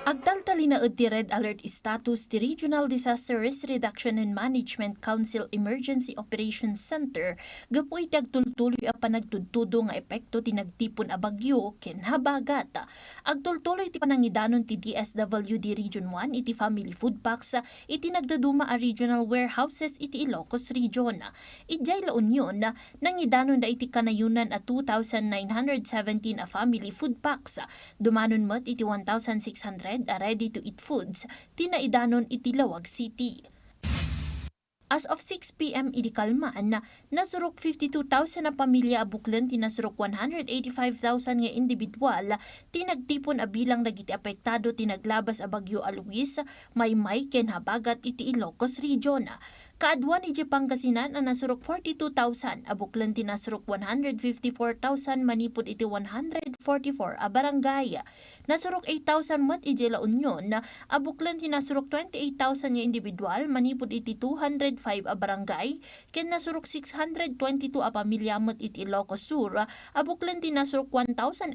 Agtaltalinaed ti Red Alert status ti Regional Disaster Risk Reduction and Management Council Emergency Operations Center gapo iti agtultuloy a panagtudtudo nga epekto ti nagtipon a bagyo ken habagat. Agtultuloy ti panangidanon ti DSWD Region 1 iti family food packs iti nagdaduma a regional warehouses iti Ilocos Region. Ijay La Union nangidanon da iti kanayunan a 2,917 a family food packs. Dumanon met iti 1,600 a ready-to-eat foods, tinaidanon iti Lawag City. As of 6 p.m. idikalman, nasurok 52,000 na pamilya abuklan tinasurok 185,000 nga individual, tinagtipon a bilang dagiti apektado tinaglabas a Bagyo Aluis, Maymay ken Habagat iti Ilocos Region. Kaadwan iti Pangasinan ang nasurok 42,000, abuklan tinasurok 154,000 manipod iti 144 a barangay. Nasurok 8,000 mat iti La Union, abuklan tinasurok 28,000 nga individual manipod iti 205 a barangay, ken nasurok 622 a pamilya mat iti Ilocos Sur, abuklan tinasurok 1,800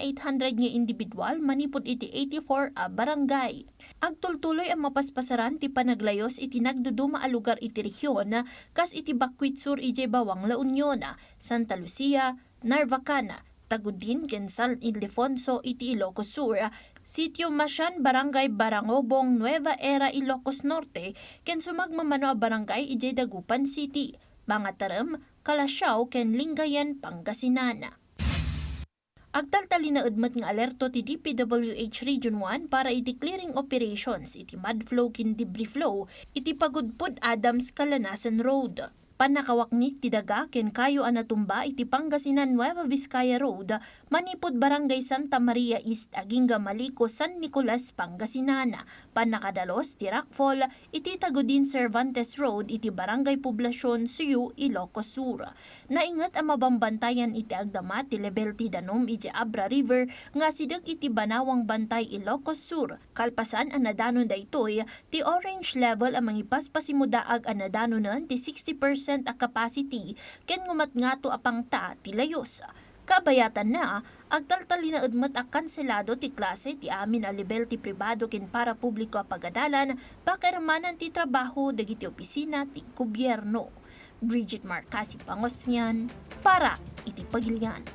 nga individual manipod iti 84 a barangay. Agtultuloy ang mapaspasaran ti panaglayos iti nagduduma a lugar iti rehiyon kas iti Bakwit Sur iti Bawang La Union, Santa Lucia, Narvacan, Tagudin ken San Ildefonso iti Ilocos Sur, Sitio Masyan Barangay Barangobong Nueva Era Ilocos Norte ken sumagmamano a barangay iti Dagupan City, mga Tarem, Kalasyaw ken Lingayen, Pangasinan. Agtaltali na udmat nga alerto ti DPWH Region 1 para iti clearing operations iti mud flow ken debris flow iti Pagudpod Adams Kalanasan Road. Panakawaknik ti daga ken kayo anatumba iti Pangasinan Nueva Vizcaya Road, manipod Barangay Santa Maria East agingga Maliko San Nicolas, Pangasinan. Panakadalos ti Rockfall iti Tagudin Cervantes Road iti Barangay Poblasyon Suyu, Ilocos Sur. Naingat ang mabambantayan iti agdama ti level ti danom iti Abra River nga sidag iti Banawang Bantay, Ilocos Sur. Kalpasan ang nadanon daytoy ti orange level ang mangipaspasimudaag ang nadanonan ti 60% a capacity ken ngumatngato apang ta ti layos. Kabayatan na, agtaltali na udmat a kanselado ti klase ti amin a level ti pribado ken para publiko a pagadalan, pakirmanan ti trabaho dagiti opisina ti gobyerno. Bridget Marcasi Pangosnian para iti Pagilian.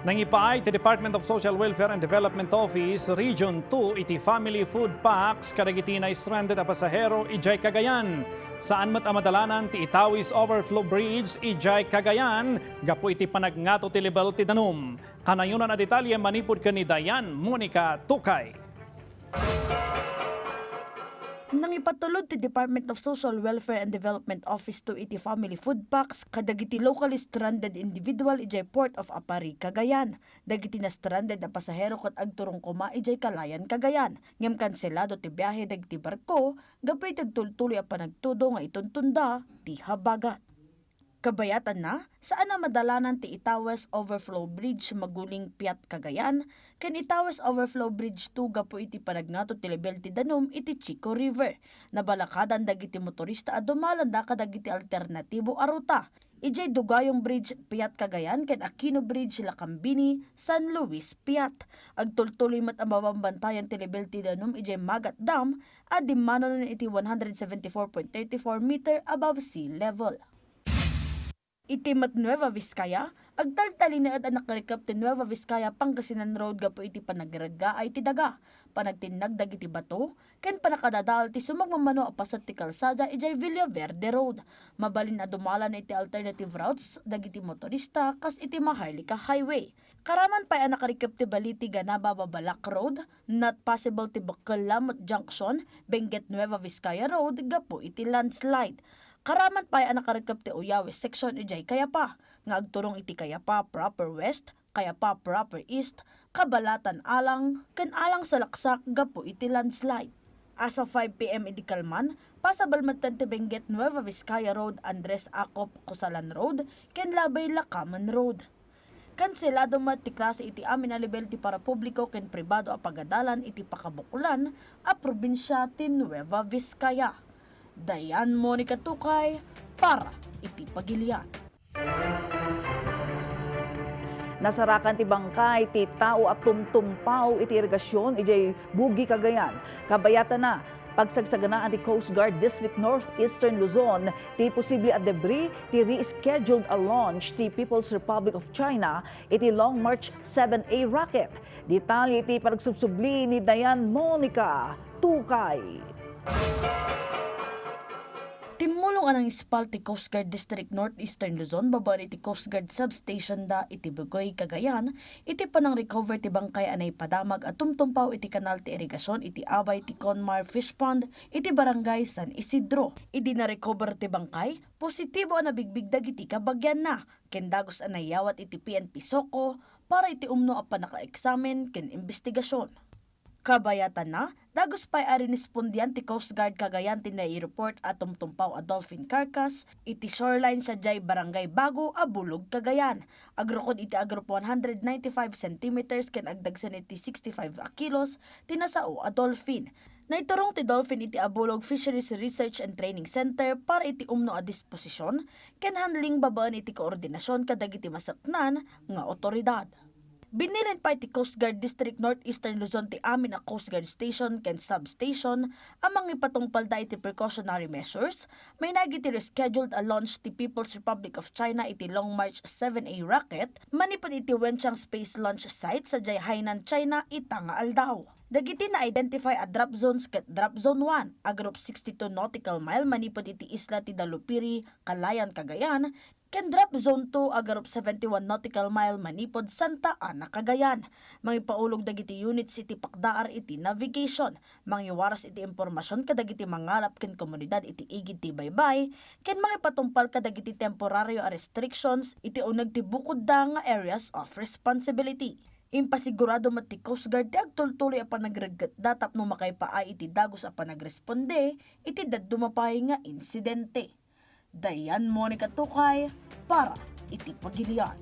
Nangipaay ti Department of Social Welfare and Development Office Region 2 iti Family Food Packs kadagiti na stranded a pasahero ijay Cagayan. Saan mat amadalanan ti Itawis Overflow Bridge ijay Cagayan gapo iti panagngato ti level ti danum. Kanayunan a detalye manipod ken ni Dayan Monica Tukay. Nang ipatulod ti Department of Social Welfare and Development Office to iti Family Food Packs kadagiti locally stranded individual ijay Port of Apari, Cagayan. Dagiti na stranded na pasahero kat agturong kuma ijay Kalayan, Cagayan. Ngem kanselado ti biyahe dagiti barko, gapay tagtultuloy a panagtudo nga ituntunda ti habagat. Kabayatan na, saan na madalanan ti Itawes Overflow Bridge maguling Piat, Cagayan, ken Itawes Overflow Bridge 2 gapo iti panagnato ti level ti danum iti Chico River. Nabalakadan dagiti motorista a dumalanda kadagiti alternatibo a ruta. Ijay Dugayong Bridge Piat, Cagayan ken Aquino Bridge Lacambini, San Luis Piat. Agtultuloy mat ang mabambantayan ti level ti danum ijay Magat Dam a dimanon iti 174.34 meter above sea level. Iti mat Nueva Vizcaya, agtaltali na anak rekap ti Nueva Vizcaya Pangasinan Road gapo iti panagregga ay ti daga. Panagtinagdag iti bato, ken panakadadaal ti sumagmamano a pasat ti kalsada ijay Villaverde Road. Mabalin na dumalan iti alternative routes dagiti motorista kas iti Maharlika Highway. Karaman pa'y anak rekap ti baliti Ganaba Babalak Road, not possible ti Bakalamot Junction, Benguet Nueva Vizcaya Road gapo iti landslide. Karaman pa'y anak rekap ti Uyawes section ijay Kayapa, nga agturong iti Kayapa proper west, Kayapa proper east, Kabalatan Alang, ken Alang sa Laksak gapo iti landslide. As of 5 p.m. idikalman, pasabal matan ti Benguet Nueva Vizcaya Road, Andres Acop Cosalan Road, ken Labay Lacaman Road. Kanselado mat ti klase iti amin a level ti para publiko ken pribado a pagadalan iti Pakabukulan a probinsya ti Nueva Vizcaya. Dayan Monica Tukay para iti Pagilian. Nasarakan ti bangkay ti tao at tumtumpaw iti irigasyon ijay Bugi, Cagayan. Kabayatan na pagsagsaganaan ti Coast Guard District Northeastern Luzon ti posible at debris ti rescheduled a launch ti People's Republic of China iti Long March 7A rocket. Detalye iti pagsubsubli ni Dayan Monica Tukay. Timulong anang ispal ti Coast Guard District Northeastern Luzon, babaan iti Coast Guard Substation da iti Bugoy, Cagayan, iti panang recover ti bangkay anay padamag at tumtumpaw iti kanal ti irigasyon iti abay ti Conmar Fish Pond, iti barangay San Isidro. Idi na recover ti bangkay, positibo ang nabigbig dagiti kabagyan na, kendagos anay yawat iti PNP Soko, para iti umno a panaka-eksamen ken investigasyon. Kabayatan na, dagos pa'y arinispondian ti Coast Guard Cagayan ti nai-report at tumtumpaw a dolphin carcass, iti shoreline sa Jay Barangay Bago, Abulog, Cagayan. Agrokod iti agrupo 195 centimeters ken agdagsan iti 65 kilos, tinasao a dolphin. Naiturong ti dolphin iti Abulog Fisheries Research and Training Center para iti umno a disposisyon, ken handling babaan iti koordinasyon kadagiti masaknan nga otoridad. Binilen pa iti Coast Guard District Northeastern Luzon ti amin a Coast Guard Station ken Substation amang ipatungpal da iti precautionary measures, may nagiti rescheduled a launch ti People's Republic of China iti Long March 7A rocket, manipod iti Wenchang Space Launch Site sa Jay Hainan, China, itanga aldaw. Dagiti na-identify a drop zones ket drop zone 1, a group 62 nautical mile manipod iti isla ti Dalupiri, Calayan, Cagayan, ken drop zone 2 agarup 71 nautical mile manipod Santa Ana, Cagayan. Mangipaulog dagiti units iti pakdaar iti navigation, mangiwaras iti impormasyon kadagiti mangalap ken komunidad iti igid ti baybay, ken mangipatumpal kadagiti temporaryo restrictions iti uneg ti bukod da nga areas of responsibility. Impasigurado mat ti Coast Guard ti agtultuloy a panagregget datap no makaipaay iti dagos a panagresponde iti daddumapay nga insidente. Dayan Monica Tukay para iti Pagilian.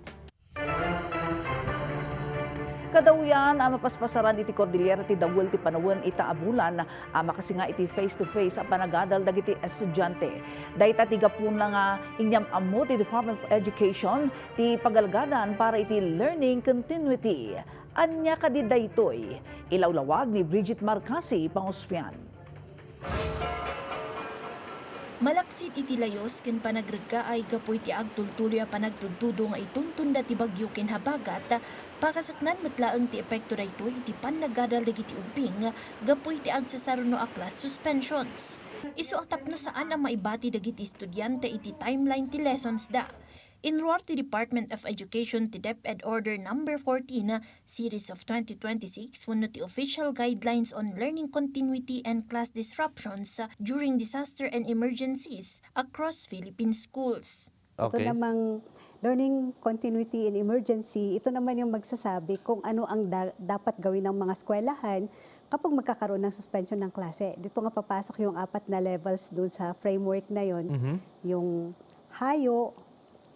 Kadawian ang mapaspasaran iti Cordillera ti dawel ti panawon ita abulan makasi nga iti face-to-face a panagadal dagiti estudyante. Dayta ti gapun nga inyam ammo ti Department of Education ti pagalgadan para iti learning continuity. Anya kadi daytoy ilawlawag ni Bridget Marcasi Pangosfian. Malaksid iti layos ken panagregga ay gapoy ti agtultuloy a panagtudtudo nga ituntunda ti bagyo ken habagat pakasaknan metlaeng ti epekto daytoy iti pannagadal dagiti ubing gapoy ti agsasaruno a class suspensions. Isu atapno saan ang maibati dagiti estudyante iti timeline ti lessons da. Inroar ti Department of Education ti DepEd Order No. 14 Series of 2026 wenno ti official guidelines on learning continuity and class disruptions during disaster and emergencies across Philippine schools. Okay. Ito namang learning continuity and emergency, ito naman yung magsasabi kung ano ang dapat gawin ng mga eskwelahan kapag magkakaroon ng suspension ng klase. Dito nga papasok yung 4 na levels doon sa framework na yon, yung hayo,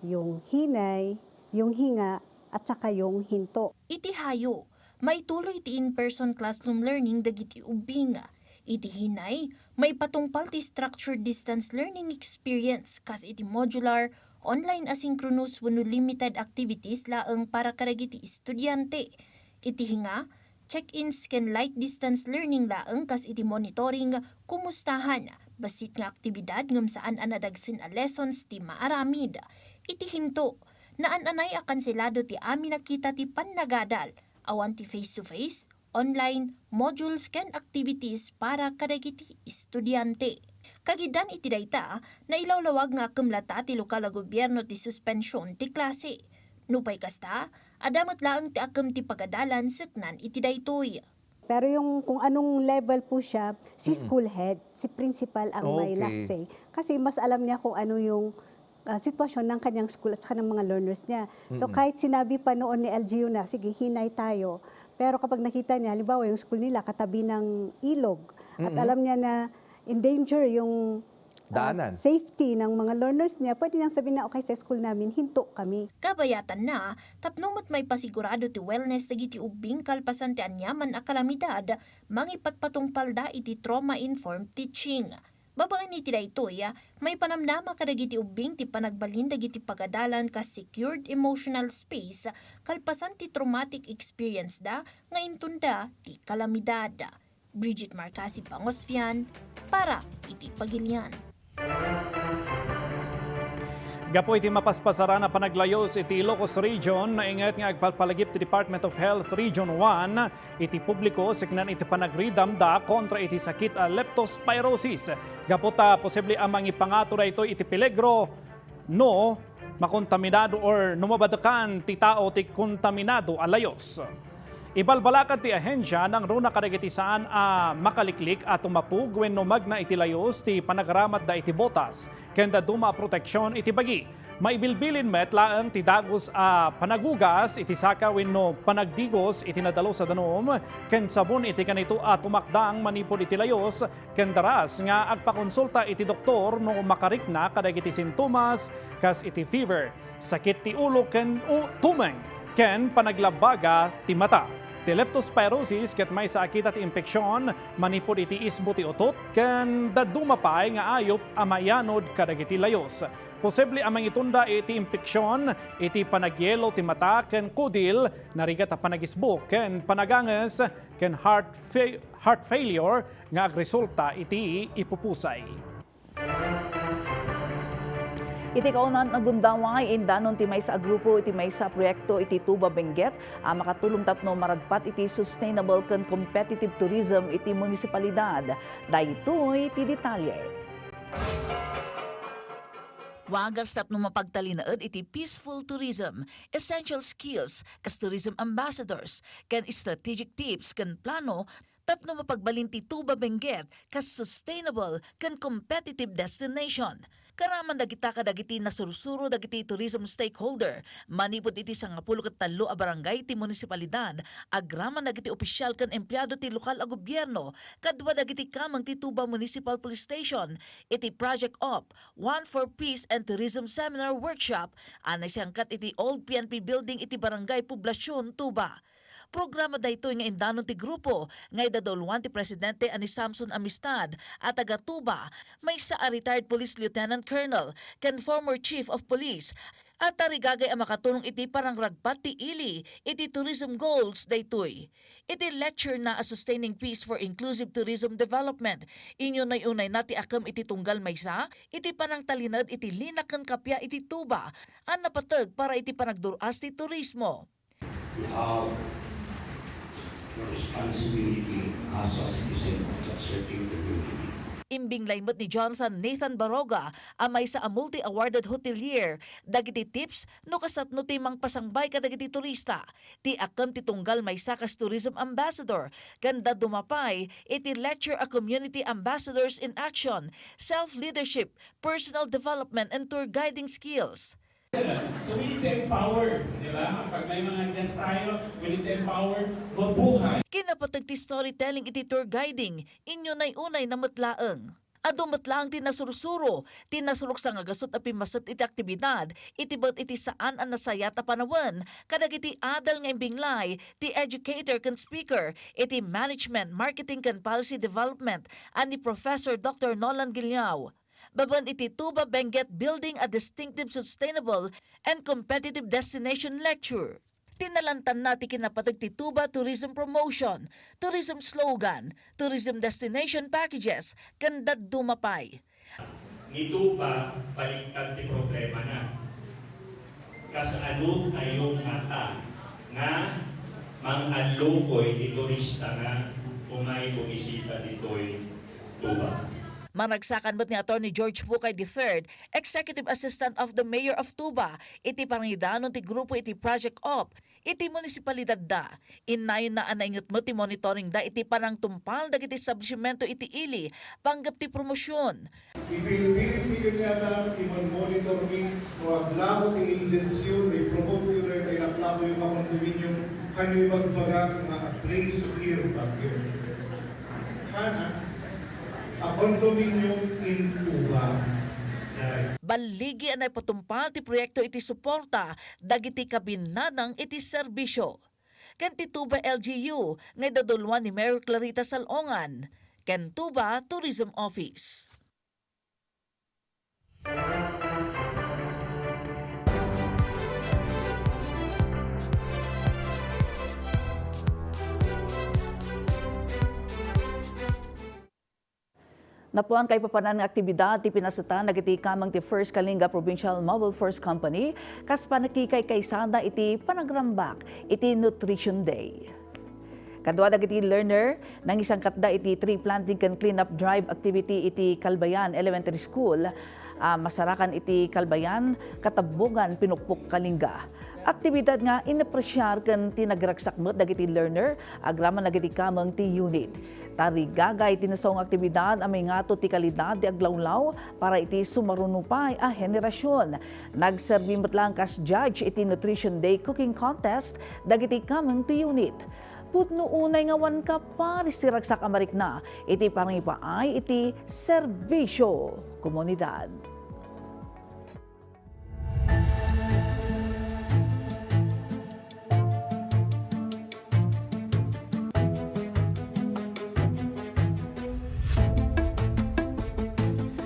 yung hinay, yung hinga, at saka yung hinto. Iti hayo, may tuloy ti in-person classroom learning dagiti ubing. Iti hinay, may patungpal ti structured distance learning experience kas iti modular, online asynchronous wenno limited activities laeng para kadagiti estudyante. Iti hinga, check-ins ken light distance learning laeng kas iti monitoring kumustahan basit nga aktibidad ngem saan anadagsen a lessons ti maaramid. Iti hinto, naananay a kanselado ti amin nakita ti pannagadal, awan ti face-to-face, online, modules ken activities para kadagiti estudyante. Kagidan iti dayta, na ilawlawag nga kumlata ti lokal a gobyerno ti suspensyon ti klase. Nupay kasta, adamot laeng ti akam ti pagadalan seknan iti daytoy. Pero yung kung anong level po siya, si school head, si principal ang may last say. Kasi mas alam niya kung ano yung sitwasyon ng kanyang school at saka ng mga learners niya. So kahit sinabi pa noon ni LGU na, sige, hinay tayo. Pero kapag nakita niya, halimbawa yung school nila katabi ng ilog at alam niya na in danger yung safety ng mga learners niya, pwede nang sabihin na, okay, sa school namin, hinto kami. Kabayatan na, tapnomot may pasigurado ti wellness dagiti ubing kalpasan ti anyaman a kalamidad, mangipatpatungpalda iti trauma-informed teaching. Babaan iti daytoy, may panamnama kadagiti ubing ti panagbalin dagiti pagadalan ka secured emotional space kalpasan ti traumatic experience da nga intunda ti kalamidad. Bridget Marcasi Pangosfian para iti Pagilian. Gapo iti mapaspasaran na panaglayos iti Ilocos Region na ingat nga agpalpalagip ti Department of Health Region 1 iti publiko siknan iti panagridamda kontra iti sakit a leptospirosis. Gaputa posible ang mangipangatura ito iti peligro no makontaminado or numabadakan ti tao ti kontaminado alayos. Ibalbalakan ti ahensya ng runa kadagitisaan a makaliklik at umapug wenno magna iti layos ti panagaramat da iti botas kenda duma proteksyon iti bagi. Maibilbilin met laeng ti dagos a panagugas iti saka wenno panagdigos iti nadalo sa danom ken sabon iti kanito at tumakdang manipod iti layos ken daras nga agpakonsulta iti doktor no makarikna kadagiti sintomas kas iti fever, sakit ti ulo ken tumeng ken panaglabaga ti mata. Ti leptospirosis ket may sakit at impeksyon manipod iti isbo ti otot ken dadumapay nga ayop a mayanod kadagiti layos. Posible amang itunda iti impeksyon iti panagyelo ti mata ken kudil narigat a panagisbo ken panaganges ken heart failure nga agresulta iti ipupusay. Iti kaunan ng gundaway indanon ti may sa grupo iti may sa proyekto iti Tuba Benguet makatulong tapno maragpat iti sustainable ken competitive tourism iti munisipalidad. Daytoy ti detalye. Wagas tapno mapagtalinaed iti peaceful tourism, essential skills kas tourism ambassadors, ken strategic tips ken plano tapno mapagbalin ti Tuba Benguet kas sustainable ken competitive destination. Karaman dagita kadagiti na sursuro dagiti tourism stakeholder, manipod iti 13 a barangay ti munisipalidad, agraman dagiti opisyal ken empleyado ti lokal a gobyerno, kadwa dagiti kamang ti Tuba Municipal Police Station, iti Project OP, One for Peace and Tourism Seminar Workshop, anay siyangkat iti Old PNP Building iti Barangay Poblasyon, Tuba. Programa daytoy nga indanon ti grupo nga idadolwan ti Presidente ani Samson Amistad at taga Tuba may sa a retired Police Lieutenant Colonel ken former Chief of Police at tarigagay ang makatulong iti parang ragpat ti ili iti tourism goals daytoy. Iti lecture na a Sustaining Peace for Inclusive Tourism Development inyo na unay nati akam iti tunggal maysa iti panang talinad iti linak ken kapya iti Tuba an napateg para iti panagduras ti turismo. Your responsibility as a citizen of that certain community. Imbing laymot ni Jonathan Nathan Baroga, amay sa a multi-awarded hotelier, dagiti tips no kasatno ti mangpasangbay kadagiti turista, ti akam ti tunggal may sakas tourism ambassador, ganda dumapay, iti lecture a community ambassadors in action, self-leadership, personal development and tour guiding skills. So we need to empower, di ba? Pag may mga guest tayo, we need to empower, mabuhay. Kinapatag ti storytelling iti tour guiding, inyo na'y unay na matlaang. Ado matlaang tinasursuro, tinasurok sa ngagasot at pimasat iti aktibidad, itibot iti saan ang nasayat a panawan, kadag iti adal nga imbinglay, ti educator kan speaker, iti management, marketing kan policy development, ani Professor Dr. Nolan Giliao. Baban iti Tuba Benguet Building a Distinctive Sustainable and Competitive Destination Lecture. Tinalantan nati kinapatag ti Tuba Tourism Promotion, Tourism Slogan, Tourism Destination Packages, kandad dumapay. Ni Tuba, baliktad ti problema na. Kas ano tayong mata nga mang-alukoy di turista nga umay bumisita dito'y Tuba. Managsakan mo't ni Attorney George Fukay III, Executive Assistant of the Mayor of Tuba, iti pangidanon ti grupo iti Project OP, iti munisipalidad da. Inayon na anaingot mo ti monitoring da iti panang tumpal dagiti establishmento iti ili, panggap ti promosyon. Ipilit-pilit yata, i-monitor mi, o aglamo ti agency yun, i-promote yun, i-aklamo yung mga condominium, ano yung magbagang place here back here. Kana, a condominium in Tuba. Baligi anay patumpal ti proyekto iti suporta dagiti kabinanang iti serbisyo. Ken ti Tuba LGU nga dadulwan ni Mayor Clarita Salongan. Ken Tuba Tourism Office. Napuan kay papanan nga aktibidad ti pinasatan nagiti kamang ti First Kalinga Provincial Mobile Force Company kas panakikay kay sana iti panagrambak iti Nutrition Day. Kadwa dagiti learner nang isang katda iti tree planting can cleanup drive activity iti Calbayan Elementary School. Masarakan iti Calbayan, Katabungan, Pinukpok, Kalinga. Aktibidad nga inapresyar kan tinagragsakmet dagiti learner agraman dagiti kameng ti unit. Tarigagay tinasong aktibidad amay ngato ti kalidad ti aglawlaw para iti sumarunupay a henerasyon. Nagserbi metlang kas judge iti Nutrition Day Cooking Contest dagiti kameng ti unit. Putno unay nga wan ka paris ti ragsak amarik na iti pangipaay iti serbisyo komunidad.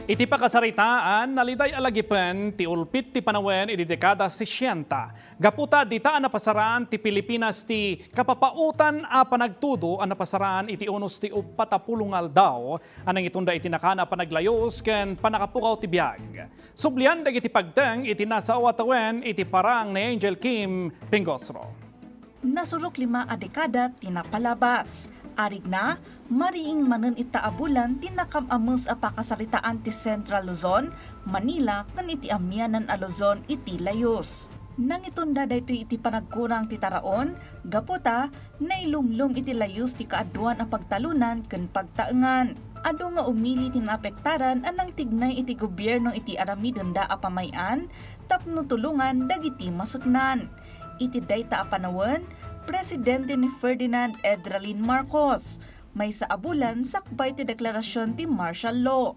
Iti pakasaritaan, naliday alagipen ti ulpit ti panawen iti dekada 60. Gaputa ditaan na pasaraan ti Pilipinas ti kapapautan a panagtudo ang napasaraan iti unos ti 40 aldaw anang itunda iti nakana panaglayos ken panakapukaw ti biag. Sublian dagiti pagteng iti nasa awatawen iti parang ni Angel Kim Pingosro. Nasurok 5 a dekada tinapalabas. Arig na, mariing manen itaabulan tinakamamus a pakasaritaan ti Central Luzon, Manila, kan iti amyanan a Luzon iti layos. Nang itunda daytoy iti panagkurang ti taraon, gaputa, nailumlum iti layos ti kaaduan a pagtalunan ken pagtaengan. Ado nga umili tinapektaran anang tignay iti gobyerno iti aramidenda a pamayan, tapno tulungan dagiti masuknan. Iti dayta a panawen, Presidente ni Ferdinand Edralin Marcos, may sa abulan sakbay ti deklarasyon ti martial law.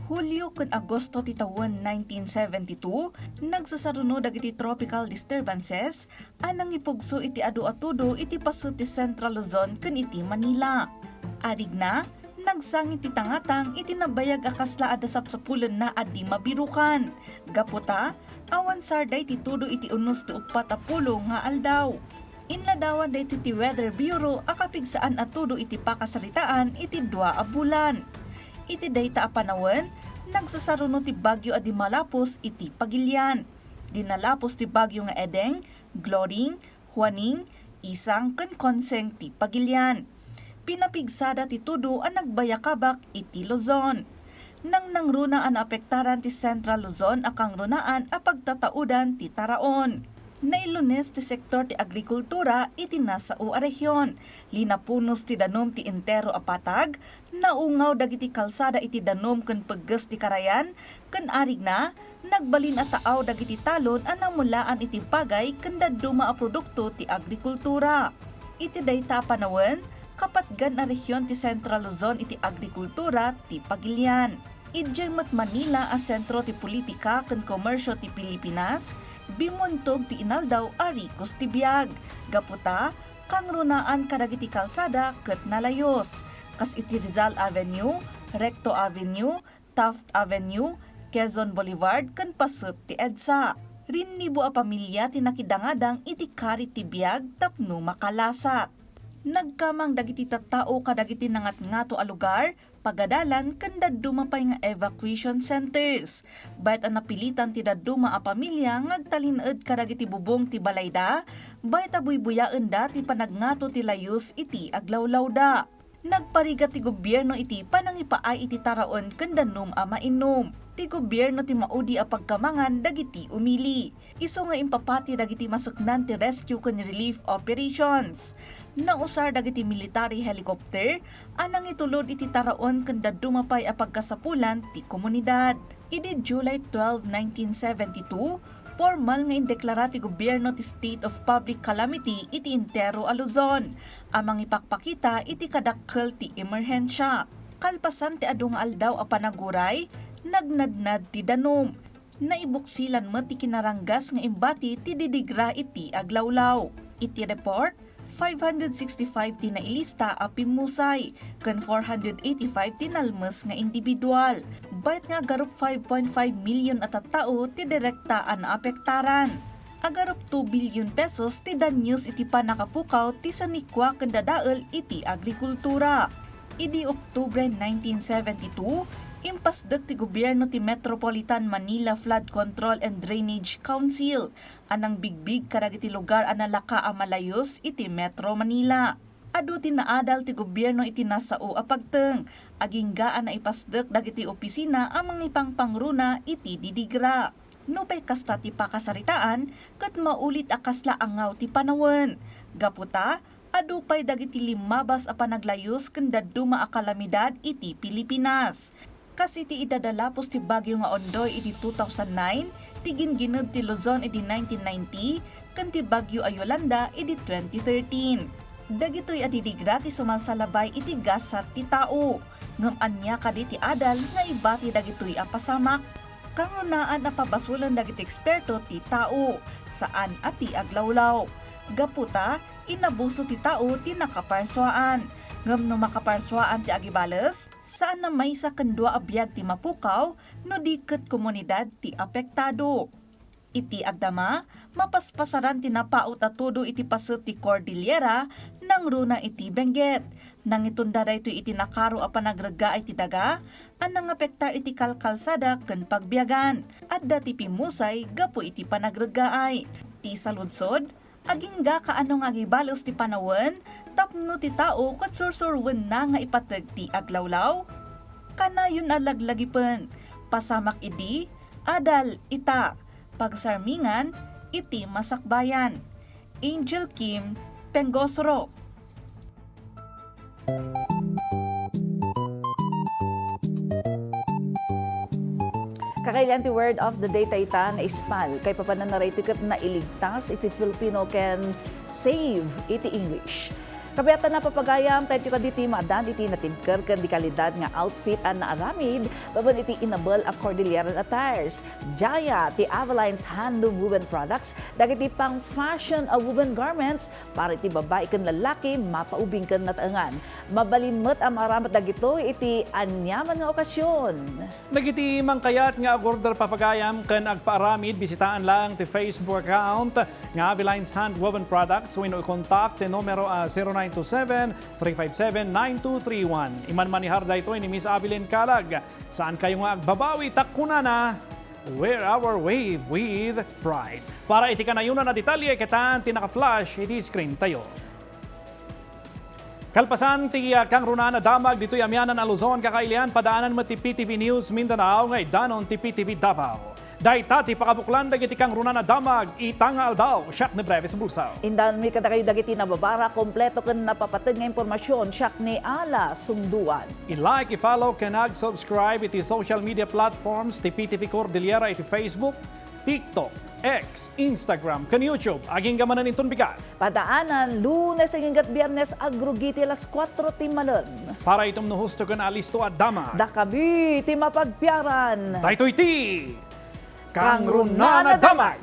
Hulyo ken Agosto ti tawen 1972, nagsasaruno dagiti tropical disturbances anang ipugso iti adu-atudo iti paso ti Central Luzon ken iti Manila. Arig na, nagsangit ti tangatang iti nabayag akasla ada sapsapulen na adi mabirukan. Gaputa, awan sarday ti tudo iti unos ti 40 nga aldaw. Inladawan dayto ti Weather Bureau akapigsaan at tudo iti pakasaritaan iti 2 a bulan. Iti dayta a panawen, nagsasaruno ti bagyo a di malapos iti Pagilian. Dinalapos ti bagyo nga Edeng, Gloring, Juaning, Isang ken Konseng ti Pagilian. Pinapigsada ti tudo ang nagbayakabak iti Luzon. Nang nangruna ang apektaran ti Central Luzon akang runaan a pagtataudan ti Taraon. Nailunes ti sektor ti agrikultura iti nasao a rehyon. Linapunos ti danom ti entero a patag, naungaw dagiti kalsada iti danom ken pagges ti Karayan, ken arig na, nagbalin at taaw dagiti talon anang mulaan iti pagay ken dadduma a produkto ti agrikultura. Iti dayta panawen, kapatgan a rehyon ti Central Luzon iti agrikultura ti Pagilian. Idjay met Manila a sentro ti politika ken komersyo ti Pilipinas, bimuntog ti inaldaw a rikos ti biag. Gaputa, kang runaan kadagiti kalsada ket nalayos. Kas iti Rizal Avenue, Recto Avenue, Taft Avenue, Quezon Boulevard ken pasut ti EDSA. Rinnibo a pamilya ti nakidangadang iti kari ti biag tapno makalasat. Nagkamang dagiti tattao kadagiti nangat-ngato a lugar, pagadalan ken dadduma pay nga evacuation centers. Bayat ang napilitan ti dadduma a pamilya ngagtalined kadagiti bubong ti balayda, bayat a buybuyaen da ti panagnato ti layos iti aglawlaw da. Nagparigat ti gobyerno iti panangipaay iti taraon ken danom a mainom. Ti gobyerno ti maudi a pagkamangan dagiti umili. Isu nga impapati dagiti masuknan ti rescue ken relief operations. Nausar dagiti military helicopter anang itulod iti taraon ken dadduma pay a pagkasapulan ti komunidad. Idi July 12, 1972, formal nga indeklara ti gobyerno ti state of public calamity iti entero a Luzon. Amang ipakpakita iti kadakkel ti emerhensya. Kalpasan ti adu nga aldaw a panaguray, nagnadnad ti danom. Naibuksilan mo ti kinaranggas nga imbati ti didigra iti aglawlaw. Iti report, 565 ti nailista a pimusay, ken 485 ti nalmes nga individual. Bayat nga agarop 5.5 million at tao ti direkta ang apektaran. Agarop 2 billion pesos ti danyos iti panakapukaw ti sanikwa ken dadael iti agrikultura. Idi Oktubre 1972, impasdek ti gobyerno ti Metropolitan Manila Flood Control and Drainage Council anang bigbig kadagiti lugar a nalaka a malayos iti Metro Manila. adu tinaadal ti gobyerno iti nasao a pagteng. Aginggaan na ipasdek dagiti opisina ang mga ipangpangruna iti didigra. Nupay kasta ti pakasaritaan, kat maulit akasla angaw ti panawen. Gaputa, adupay dagiti limabas a panaglayos kanda duma a kalamidad iti Pilipinas. Kasi ti idadalapos ti bagyo nga Ondoy iti 2009, ti ginginod ti Luzon iti 1990, kan ti bagyo a Yolanda iti 2013. Dagitoy adidigra ti sumalsalabay iti gasat ti tao. Ngem anya kaditi adal nga ibati dagitoy a pasamak. Kangrunaan na pabasulan dagiti eksperto ti tao, saan ati aglawlaw. Gaputa, inabuso ti tao ti nakaparswaan. Ngem no makaparswaan ti agibales, saan na may sa kendua abiyag ti mapukaw, no diket komunidad ti apektado. Iti agdama, mapaspasaran ti napaut at todo iti paset ti Cordillera nang runa iti Benguet. Nang itunda dayto iti nakaro a panagrega iti daga, an nangapektar iti kalkalsada ken pagbiyagan. At dati pimusay gapo iti panagregaay. Ti saludsod, agingga kaano nga gibalos ti panawen, tapno ti tao ket sursurwen na nga ipateg ti aglawlaw. Kanayon alaglagipon, pasamak idi, adal ita, pagsarmingan, iti masakbayan. Angel Kim, Pengosro. Kakailan ti word of the day tayta na ispal. Kay papananaray tikat na iligtas, iti Filipino can save iti English. Kabayatan na papagayam, tayo ka diti maadan iti natimker kan di kalidad nga outfit an naaramid, baban iti inabel a Cordillera attires. Jaya, ti Aveline's handloom woven products, dagiti pang fashion a woven garments, para iti babae kan lalaki, mapaubing kan natangan. Mabalinmet ang maramat dagito iti anyaman nga okasyon. Nagiti mangkayat nga order papagayam kan agpaaramid, bisitaan lang ti Facebook account nga Aveline's hand woven products, wino i-contact ti numero 0927-357-9231. Iman manihar da ito ni Miss Avelin Calag. Saan kayo nga agbabawi? Takuna na, wear our wave with pride. Para iti kanayunan na detalye, ketan tinaka-flash iti screen tayo. Kalpasan ti kang runa na damag dito'y amyanan a Luzon, kakailian padaanan mo ti PTV News Mindanao ngay danon ti PTV Davao. Dayta ti pakabuklan dagiti kang runa na damag itanga aldaw siak ni Brevis Bulsaw. Indan mi kada kayo dagiti nababara kompleto ken napapateg nga impormasyon siak ni Ala Sumduan. I-like, i-follow, kanag-subscribe iti social media platforms ti PTV Cordillera iti Facebook, TikTok, X, Instagram, kan YouTube. Aging gamanan inton bigat. Padaanan, Lunes hinggat Biyernes agrugiti alas 4 timanon. Para itom no husto kan alisto at dama. Dakabi ti mapagpiaran. Daytoy ti kang runa na damag.